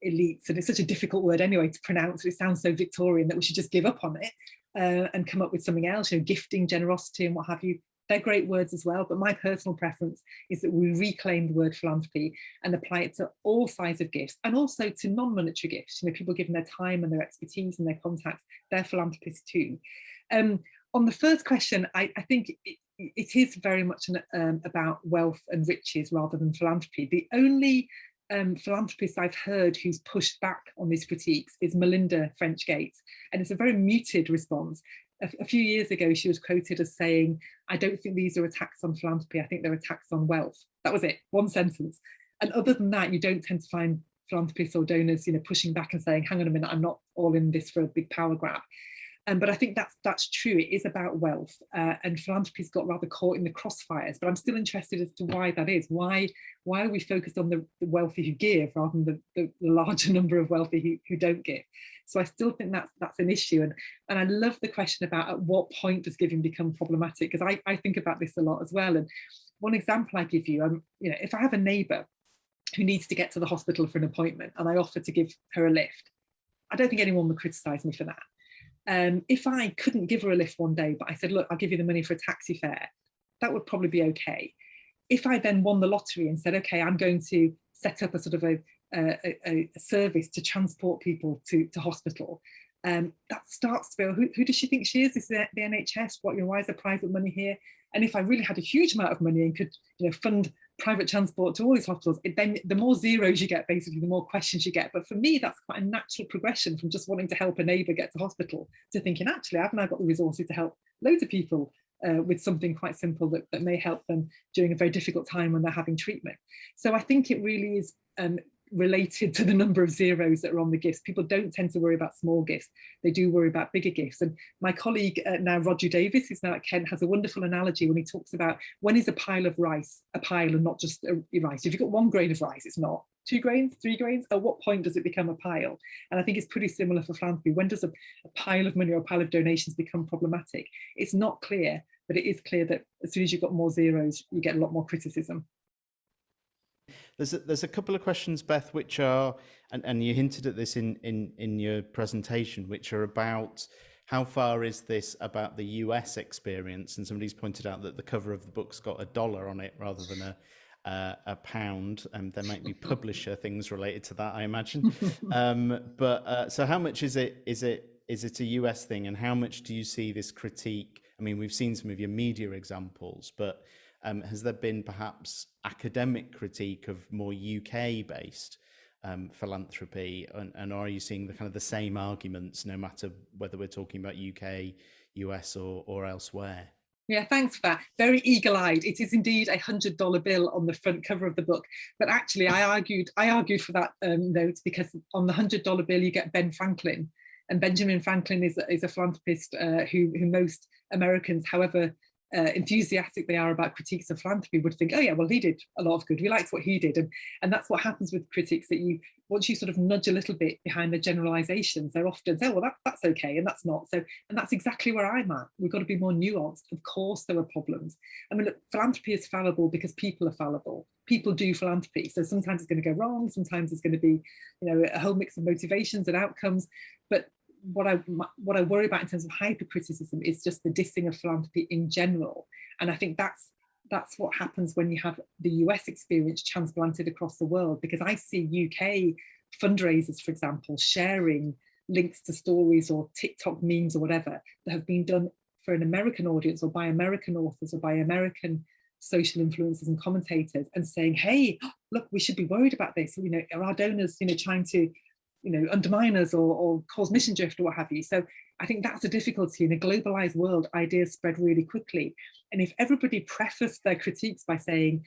elites, and it's such a difficult word anyway to pronounce. It sounds so Victorian that we should just give up on it and come up with something else, gifting, generosity and what have you. They're great words as well, but my personal preference is that we reclaim the word philanthropy and apply it to all sides of gifts, and also to non-monetary gifts. People giving their time and their expertise and their contacts, they're philanthropists too. On the first question, I think it is very much about wealth and riches rather than philanthropy. The only philanthropist I've heard who's pushed back on these critiques is Melinda French Gates, and it's a very muted response. A few years ago, she was quoted as saying, "I don't think these are attacks on philanthropy, I think they're attacks on wealth." That was it, one sentence. And other than that, you don't tend to find philanthropists or donors, pushing back and saying, hang on a minute, I'm not all in this for a big power grab. But I think that's true. It is about wealth, and philanthropy's got rather caught in the crossfires. But I'm still interested as to why that is. Why are we focused on the wealthy who give rather than the larger number of wealthy who don't give? So I still think that's an issue. And I love the question about at what point does giving become problematic, because I think about this a lot as well. And one example I give you, if I have a neighbour who needs to get to the hospital for an appointment and I offer to give her a lift, I don't think anyone would criticise me for that. If I couldn't give her a lift one day, but I said, look, I'll give you the money for a taxi fare, that would probably be okay. If I then won the lottery and said, okay, I'm going to set up a sort of a service to transport people to hospital, that starts to be, who does she think she is? This is the NHS. Why is there private money here? And if I really had a huge amount of money and could fund private transport to all these hospitals, then the more zeros you get, basically, the more questions you get. But for me, that's quite a natural progression from just wanting to help a neighbour get to hospital to thinking, actually, I've now got the resources to help loads of people with something quite simple that may help them during a very difficult time when they're having treatment. So I think it really is related to the number of zeros that are on the gifts. People don't tend to worry about small gifts. They do worry about bigger gifts. And my colleague now, Roger Davis, who's now at Kent, has a wonderful analogy when he talks about when is a pile of rice a pile and not just rice. If you've got 1 grain of rice, it's not. 2 grains, 3 grains, at what point does it become a pile? And I think it's pretty similar for philanthropy. When does a pile of money or a pile of donations become problematic? It's not clear, but it is clear that as soon as you've got more zeros, you get a lot more criticism. There's a couple of questions, Beth, which are, and you hinted at this in your presentation, which are about how far is this about the US experience? And somebody's pointed out that the cover of the book's got $1 on it rather than a pound, and there might be publisher things related to that, I imagine. So how much is it a US thing, and how much do you see this critique? I mean, we've seen some of your media examples, but has there been perhaps academic critique of more UK-based philanthropy, and are you seeing the kind of the same arguments no matter whether we're talking about UK, US or elsewhere? Yeah, thanks for that. Very eagle-eyed. It is indeed a $100 bill on the front cover of the book. But actually, I argued for that note because on the $100 bill you get Ben Franklin, and Benjamin Franklin is a philanthropist who most Americans, however enthusiastic they are about critiques of philanthropy, would think, oh yeah, well, he did a lot of good. We liked what he did. And that's what happens with critics, that once you sort of nudge a little bit behind the generalizations, they're often say, well, that's okay, and that's not. So, and that's exactly where I'm at. We've got to be more nuanced. Of course, there are problems. I mean, look, philanthropy is fallible because people are fallible. People do philanthropy. So sometimes it's going to go wrong. Sometimes it's going to be, a whole mix of motivations and outcomes. But what I worry about in terms of hypercriticism is just the dissing of philanthropy in general. And I think that's what happens when you have the US experience transplanted across the world, because I see UK fundraisers, for example, sharing links to stories or TikTok memes or whatever that have been done for an American audience or by American authors or by American social influencers and commentators and saying, hey, look, we should be worried about this. You know, are our donors, you know, trying to, you know, undermine us or cause mission drift or what have you? So I think that's a difficulty. In a globalized world, ideas spread really quickly. And if everybody prefaced their critiques by saying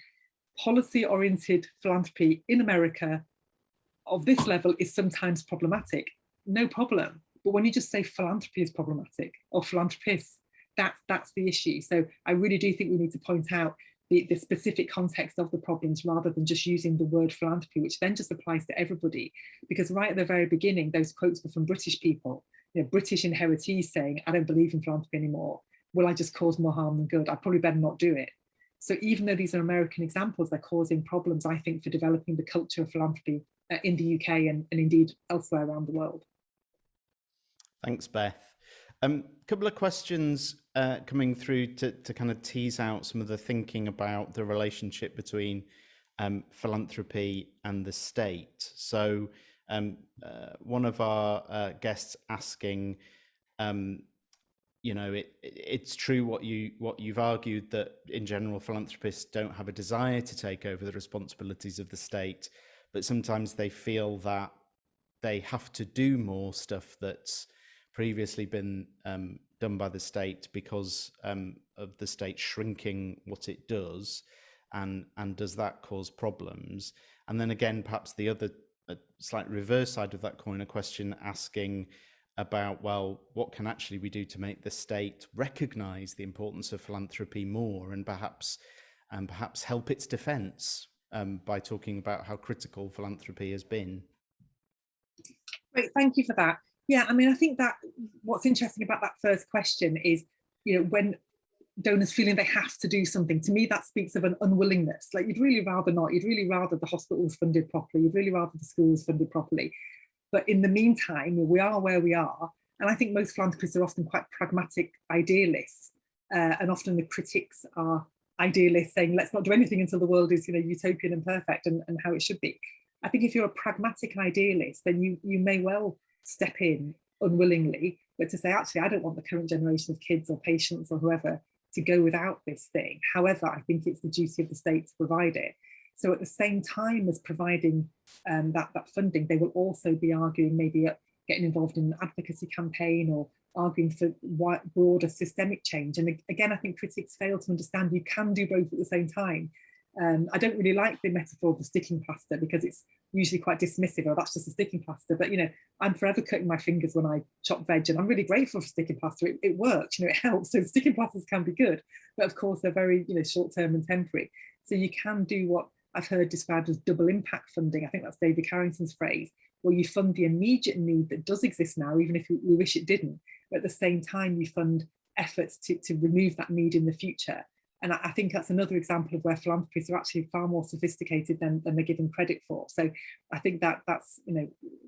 policy-oriented philanthropy in America of this level is sometimes problematic, no problem. But when you just say philanthropy is problematic or philanthropists, that's the issue. So I really do think we need to point out the specific context of the problems rather than just using the word philanthropy, which then just applies to everybody. Because right at the very beginning, those quotes were from British people, you know, British inheritees saying, I don't believe in philanthropy anymore. Will I just cause more harm than good? I probably better not do it. So even though these are American examples, they're causing problems, I think, for developing the culture of philanthropy in the UK and indeed elsewhere around the world. Thanks, Beth. Couple of questions coming through to kind of tease out some of the thinking about the relationship between philanthropy and the state. So one of our guests asking, you know, it's true what you've argued, that in general philanthropists don't have a desire to take over the responsibilities of the state, but sometimes they feel that they have to do more stuff that's previously been done by the state because of the state shrinking what it does, and does that cause problems? And then again, perhaps the other slight reverse side of that coin, a question asking about, well, what can actually we do to make the state recognize the importance of philanthropy more, and perhaps help its defense by talking about how critical philanthropy has been. Great, thank you for that. Yeah, I mean, I think that what's interesting about that first question is, you know, when donors feeling they have to do something, to me that speaks of an unwillingness. Like, you'd really rather not, you'd really rather the hospitals funded properly, you'd really rather the schools funded properly. But in the meantime, we are where we are. And I think most philanthropists are often quite pragmatic idealists. And often the critics are idealists saying, let's not do anything until the world is, you know, utopian and perfect and how it should be. I think if you're a pragmatic idealist, then you may well step in unwillingly, but to say, actually, I don't want the current generation of kids or patients or whoever to go without this thing. However, I think it's the duty of the state to provide it. So at the same time as providing that funding, they will also be arguing, maybe getting involved in an advocacy campaign or arguing for broader systemic change. And again, I think critics fail to understand you can do both at the same time. I don't really like the metaphor of the sticking plaster because it's usually quite dismissive, or that's just a sticking plaster. But, you know, I'm forever cutting my fingers when I chop veg, and I'm really grateful for sticking plaster. It works, you know, it helps. So sticking plasters can be good, but of course they're very, you know, short-term and temporary. So you can do what I've heard described as double impact funding. I think that's David Carrington's phrase, where you fund the immediate need that does exist now, even if we wish it didn't. But at the same time, you fund efforts to remove that need in the future. And I think that's another example of where philanthropists are actually far more sophisticated than they're given credit for. So I think that's, you know,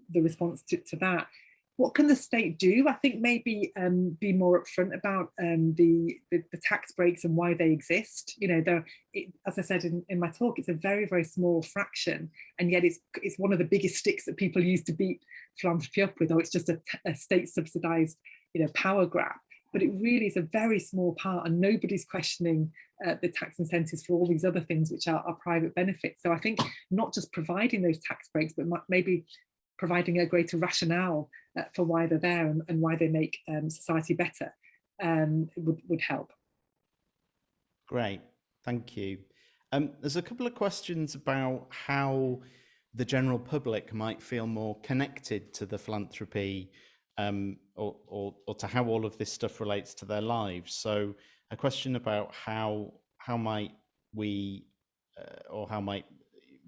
the response to that. What can the state do? I think maybe be more upfront about the tax breaks and why they exist. You know, as I said in my talk, it's a very, very small fraction, and yet it's one of the biggest sticks that people use to beat philanthropy up with, or it's just a state subsidized, you know, power grab. But it really is a very small part, and nobody's questioning the tax incentives for all these other things which are private benefits. So I think not just providing those tax breaks, but maybe providing a greater rationale for why they're there and why they make society better would help. Great, thank you. There's a couple of questions about how the general public might feel more connected to the philanthropy or to how all of this stuff relates to their lives. So a question about how might we or how might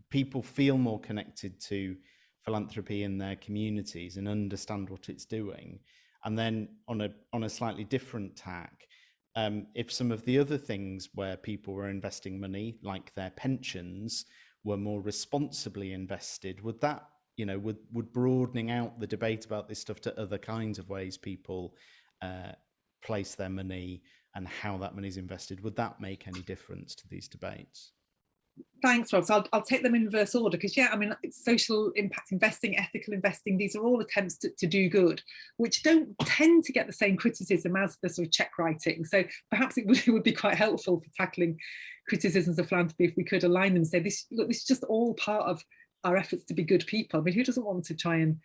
people feel more connected to philanthropy in their communities and understand what it's doing. And then on a slightly different tack, if some of the other things where people were investing money, like their pensions, were more responsibly invested, would that, you know, would broadening out the debate about this stuff to other kinds of ways people place their money and how that money is invested, would that make any difference to these debates? Thanks, Rob. So I'll take them in reverse order because, yeah, I mean, it's social impact investing, ethical investing, these are all attempts to do good, which don't tend to get the same criticism as the sort of check writing. So perhaps it would be quite helpful for tackling criticisms of philanthropy if we could align them and say, this is just all part of our efforts to be good people. I mean, who doesn't want to try and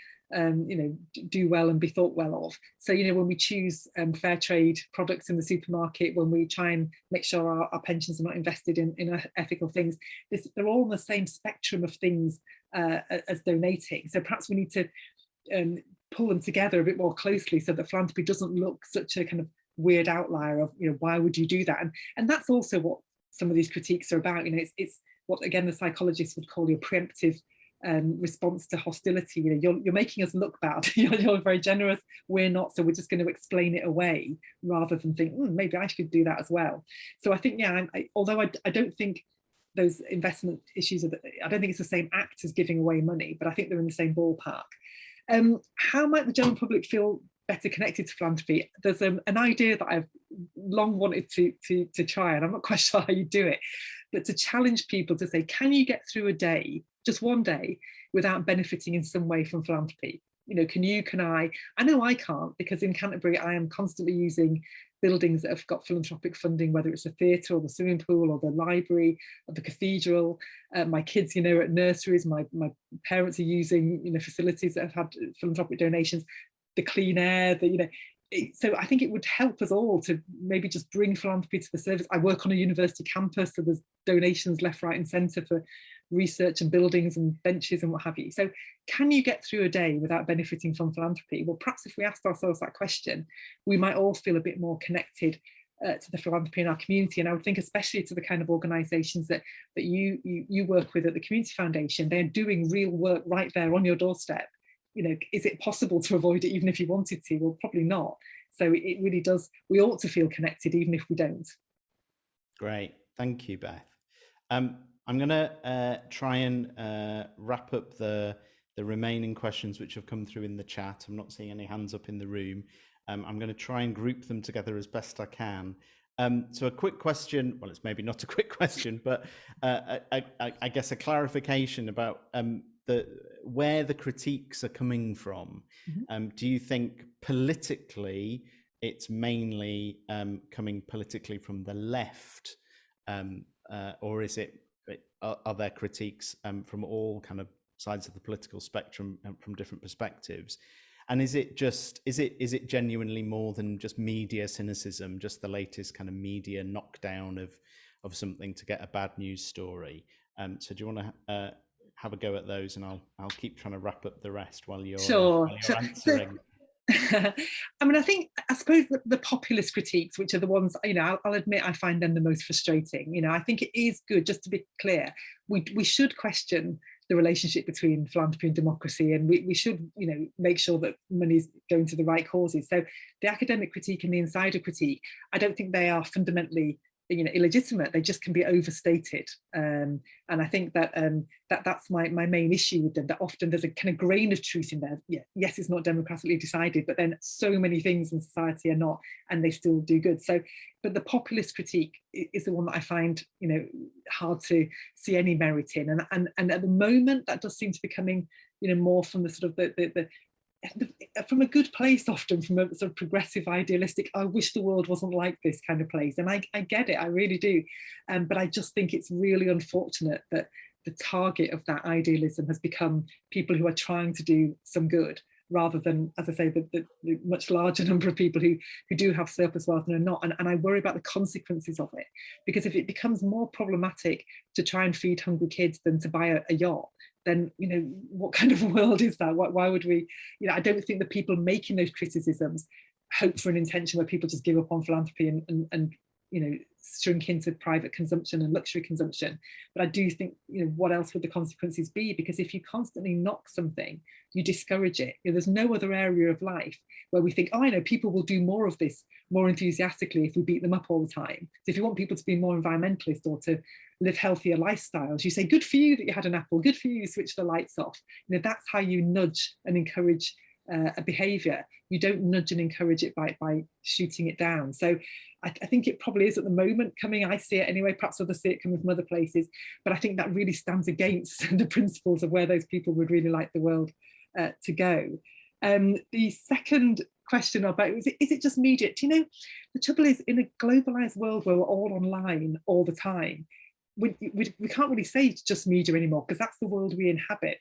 do well and be thought well of? So, when we choose fair trade products in the supermarket, when we try and make sure our pensions are not invested in ethical things, they're all on the same spectrum of things as donating. So perhaps we need to pull them together a bit more closely so that philanthropy doesn't look such a kind of weird outlier of, why would you do that? And that's also what some of these critiques are about. It's what, again, the psychologists would call your preemptive response to hostility. You're making us look bad. You're very generous, we're not, so we're just going to explain it away rather than think, maybe I should do that as well. So I think, yeah, although I don't think those investment issues I don't think it's the same act as giving away money, but I think they're in the same ballpark. How might the general public feel better connected to philanthropy? There's an idea that I've long wanted to try, and I'm not quite sure how you do it, but to challenge people to say, can you get through a day, just one day, without benefiting in some way from philanthropy? Can I know I can't, because in Canterbury I am constantly using buildings that have got philanthropic funding, whether it's a theatre or the swimming pool or the library or the cathedral. My kids, are at nurseries. My parents are using, facilities that have had philanthropic donations, the clean air, so I think it would help us all to maybe just bring philanthropy to the service. I work on a university campus, so there's donations left, right and centre for research and buildings and benches and what have you. So can you get through a day without benefiting from philanthropy? Well, perhaps if we asked ourselves that question, we might all feel a bit more connected to the philanthropy in our community. And I would think especially to the kind of organisations that you work with at the Community Foundation. They're doing real work right there on your doorstep. Is it possible to avoid it even if you wanted to? Well, probably not. So it really does, we ought to feel connected even if we don't. Great, thank you, Beth. I'm going to try and wrap up the remaining questions which have come through in the chat. I'm not seeing any hands up in the room. I'm going to try and group them together as best I can. So a quick question, well, it's maybe not a quick question, but I guess a clarification about where the critiques are coming from. Mm-hmm. Do you think politically it's mainly coming politically from the left, or is are there critiques from all kind of sides of the political spectrum from different perspectives? And is it genuinely more than just media cynicism, just the latest kind of media knockdown of something to get a bad news story? So do you want to have a go at those, and I'll keep trying to wrap up the rest while you're answering. I mean, I suppose the populist critiques, which are the ones, I'll admit I find them the most frustrating. I think it is good, just to be clear, we should question the relationship between philanthropy and democracy, and we should, make sure that money's going to the right causes. So the academic critique and the insider critique, I don't think they are fundamentally illegitimate. They just can be overstated, and I think that that's my main issue with them. That often there's a kind of grain of truth in there. Yeah, yes, it's not democratically decided, but then so many things in society are not, and they still do good. So, but the populist critique is the one that I find hard to see any merit in, and at the moment that does seem to be coming more from the sort of the from a good place, often from a sort of progressive, idealistic, I wish the world wasn't like this kind of place. And I get it, I really do. But I just think it's really unfortunate that the target of that idealism has become people who are trying to do some good, rather than, as I say, the much larger number of people who do have surplus wealth and are not. And I worry about the consequences of it, because if it becomes more problematic to try and feed hungry kids than to buy a yacht, then what kind of a world is that? Why would we? I don't think the people making those criticisms hope for an intention where people just give up on philanthropy and shrink into private consumption and luxury consumption. But I do think, what else would the consequences be? Because if you constantly knock something, you discourage it. There's no other area of life where we think, I know people will do more of this more enthusiastically if we beat them up all the time. So if you want people to be more environmentalist or to live healthier lifestyles, you say, good for you that you had an apple, good for you switch the lights off. That's how you nudge and encourage a behaviour, you don't nudge and encourage it by shooting it down. So I think it probably is at the moment coming, I see it anyway, perhaps others see it coming from other places, but I think that really stands against the principles of where those people would really like the world to go. The second question about, is it just media? Do you know, the trouble is, in a globalised world where we're all online all the time, we can't really say it's just media anymore, because that's the world we inhabit.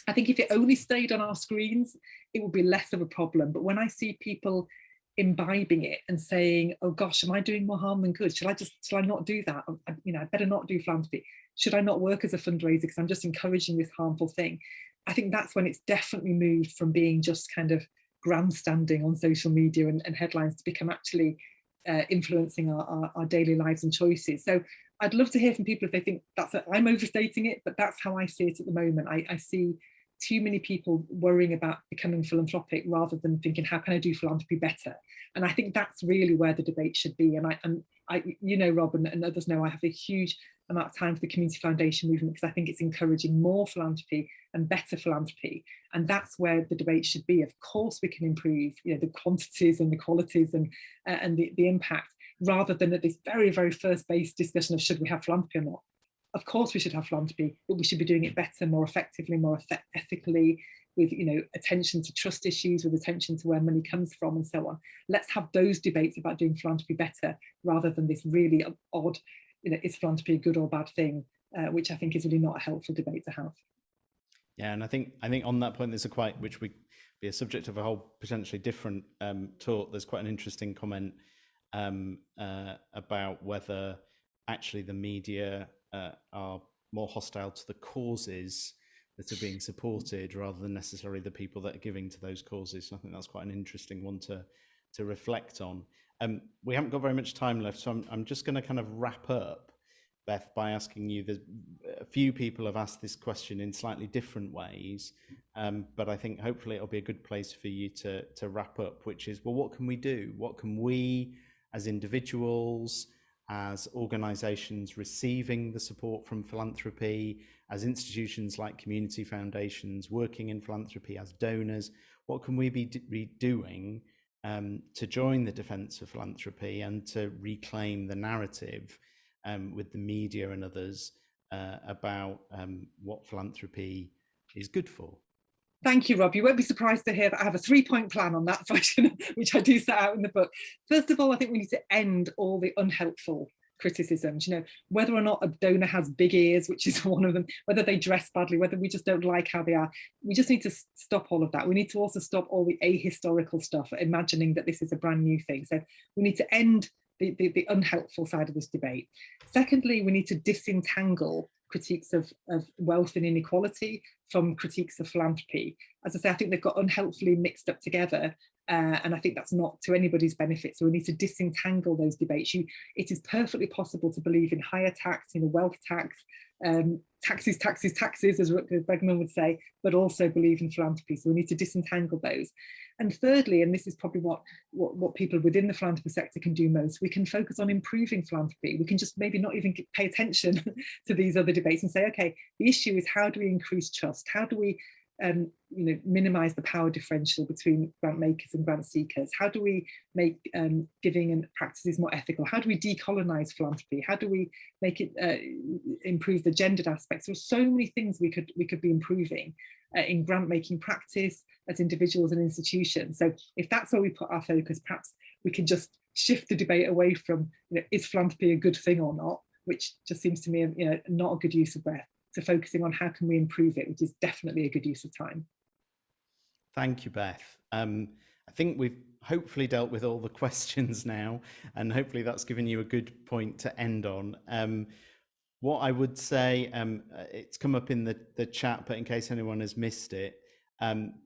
I think if it only stayed on our screens, it would be less of a problem. But when I see people imbibing it and saying, oh gosh, am I doing more harm than good? Shall I not do that? I better not do philanthropy. Should I not work as a fundraiser because I'm just encouraging this harmful thing? I think that's when it's definitely moved from being just kind of grandstanding on social media and headlines to become actually influencing our daily lives and choices. So I'd love to hear from people if they think I'm overstating it, but that's how I see it at the moment. I see too many people worrying about becoming philanthropic rather than thinking, how can I do philanthropy better? And I think that's really where the debate should be. And I you know, Rob and others know, I have a huge amount of time for the Community Foundation movement because I think it's encouraging more philanthropy and better philanthropy. And that's where the debate should be. Of course, we can improve, you know, the quantities and the qualities and the impact, rather than at this very, very first base discussion of should we have philanthropy or not. Of course we should have philanthropy, but we should be doing it better, more effectively, more ethically, with, you know, attention to trust issues, with attention to where money comes from and so on. Let's have those debates about doing philanthropy better, rather than this really odd, you know, is philanthropy a good or bad thing, which I think is really not a helpful debate to have. Yeah, and I think on that point, there's which would be a subject of a whole potentially different talk. There's quite an interesting comment about whether actually the media are more hostile to the causes that are being supported rather than necessarily the people that are giving to those causes. So I think that's quite an interesting one to reflect on. We haven't got very much time left, so I'm just going to kind of wrap up, Beth, by asking you, a few people have asked this question in slightly different ways, but I think hopefully it'll be a good place for you to wrap up, which is, well, what can we do? What can we as individuals, as organisations receiving the support from philanthropy, as institutions like community foundations working in philanthropy, as donors, what can we be doing to join the defence of philanthropy and to reclaim the narrative with the media and others about what philanthropy is good for? Thank you, Rob. You won't be surprised to hear that I have a 3-point plan on that, which I do set out in the book. First of all, I think we need to end all the unhelpful criticisms, you know, whether or not a donor has big ears, which is one of them, whether they dress badly, whether we just don't like how they are. We just need to stop all of that. We need to also stop all the ahistorical stuff, imagining that this is a brand new thing. So we need to end the unhelpful side of this debate. Secondly, we need to disentangle critiques of wealth and inequality from critiques of philanthropy. As I say, I think they've got unhelpfully mixed up together, and I think that's not to anybody's benefit. So we need to disentangle those debates. It is perfectly possible to believe in higher tax, in a wealth tax, taxes, as Rutger Bregman would say, but also believe in philanthropy. So we need to disentangle those. And thirdly, and this is probably what people within the philanthropy sector can do most, we can focus on improving philanthropy. We can just maybe not even pay attention to these other debates and say, okay, the issue is, how do we increase trust? How do we minimize the power differential between grant makers and grant seekers? How do we make giving and practices more ethical? How do we decolonize philanthropy? How do we make it improve the gendered aspects? There are so many things we could be improving in grant making practice as individuals and institutions. So if that's where we put our focus, perhaps we can just shift the debate away from, is philanthropy a good thing or not, which just seems to me not a good use of breath, to focusing on how can we improve it, which is definitely a good use of time. Thank you, Beth. I think we've hopefully dealt with all the questions now, and hopefully that's given you a good point to end on. What I would say, it's come up in the chat, but in case anyone has missed it,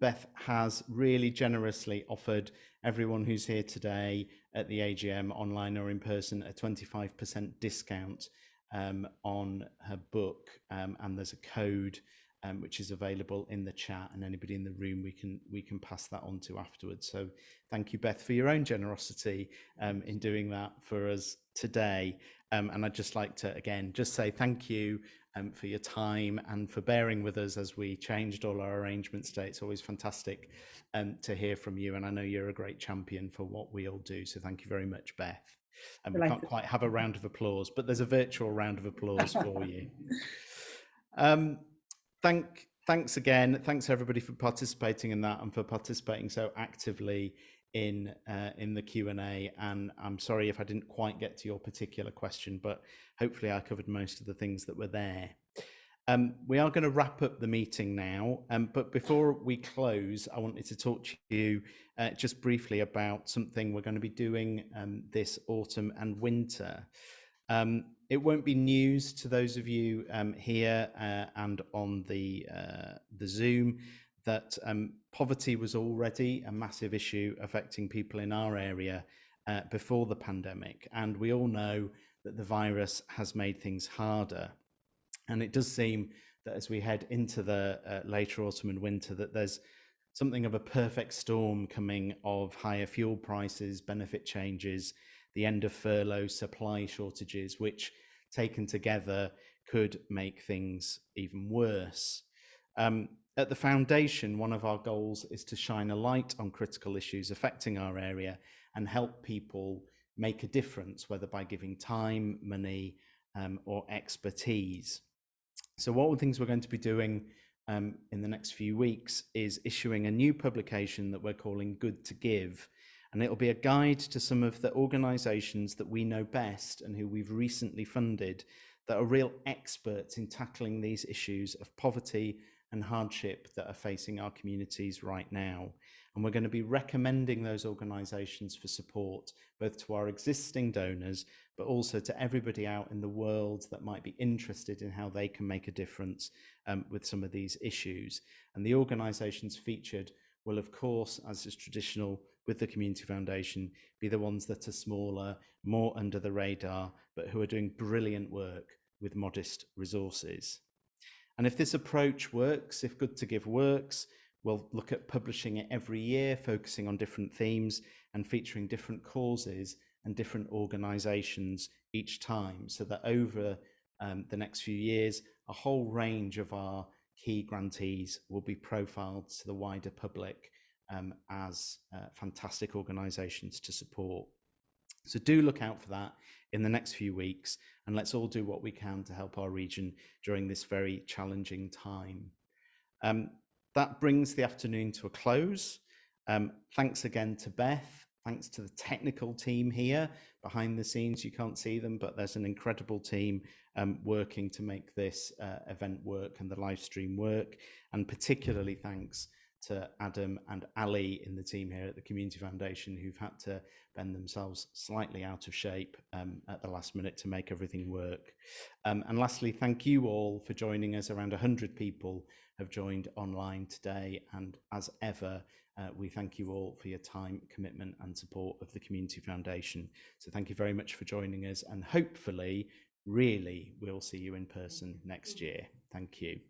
Beth has really generously offered everyone who's here today at the AGM, online or in person, a 25% discount on her book, and there's a code which is available in the chat, and anybody in the room we can pass that on to afterwards. So thank you, Beth, for your own generosity in doing that for us today. And I'd just like to, again, just say thank you for your time and for bearing with us as we changed all our arrangements today. It's always fantastic to hear from you, and I know you're a great champion for what we all do. So thank you very much, Beth. And we can't quite have a round of applause, but there's a virtual round of applause for you. Thanks again. Thanks everybody for participating in that and for participating so actively in the Q&A. And I'm sorry if I didn't quite get to your particular question, but hopefully I covered most of the things that were there. We are going to wrap up the meeting now, but before we close, I wanted to talk to you just briefly about something we're going to be doing this autumn and winter. It won't be news to those of you here and on the Zoom that poverty was already a massive issue affecting people in our area before the pandemic, and we all know that the virus has made things harder. And it does seem that as we head into the later autumn and winter, that there's something of a perfect storm coming of higher fuel prices, benefit changes, the end of furlough, supply shortages, which taken together could make things even worse. At the Foundation, one of our goals is to shine a light on critical issues affecting our area and help people make a difference, whether by giving time, money, or expertise. So one of the things we're going to be doing in the next few weeks is issuing a new publication that we're calling Good to Give. And it'll be a guide to some of the organisations that we know best and who we've recently funded that are real experts in tackling these issues of poverty and hardship that are facing our communities right now. And we're going to be recommending those organisations for support, both to our existing donors, but also to everybody out in the world that might be interested in how they can make a difference with some of these issues. And the organisations featured will, of course, as is traditional with the Community Foundation, be the ones that are smaller, more under the radar, but who are doing brilliant work with modest resources. And if this approach works, if Good to Give works, we'll look at publishing it every year, focusing on different themes and featuring different causes and different organisations each time, so that over the next few years, a whole range of our key grantees will be profiled to the wider public as fantastic organisations to support. So do look out for that in the next few weeks, and let's all do what we can to help our region during this very challenging time. That brings the afternoon to a close. Thanks again to Beth. Thanks to the technical team here behind the scenes. You can't see them, but there's an incredible team working to make this event work and the live stream work. And particularly thanks to Adam and Ali in the team here at the Community Foundation, who've had to bend themselves slightly out of shape at the last minute to make everything work. And lastly, thank you all for joining us. Around 100 people have joined online today. And as ever, we thank you all for your time, commitment and support of the Community Foundation. So thank you very much for joining us, and hopefully, really, we'll see you in person next year. Thank you.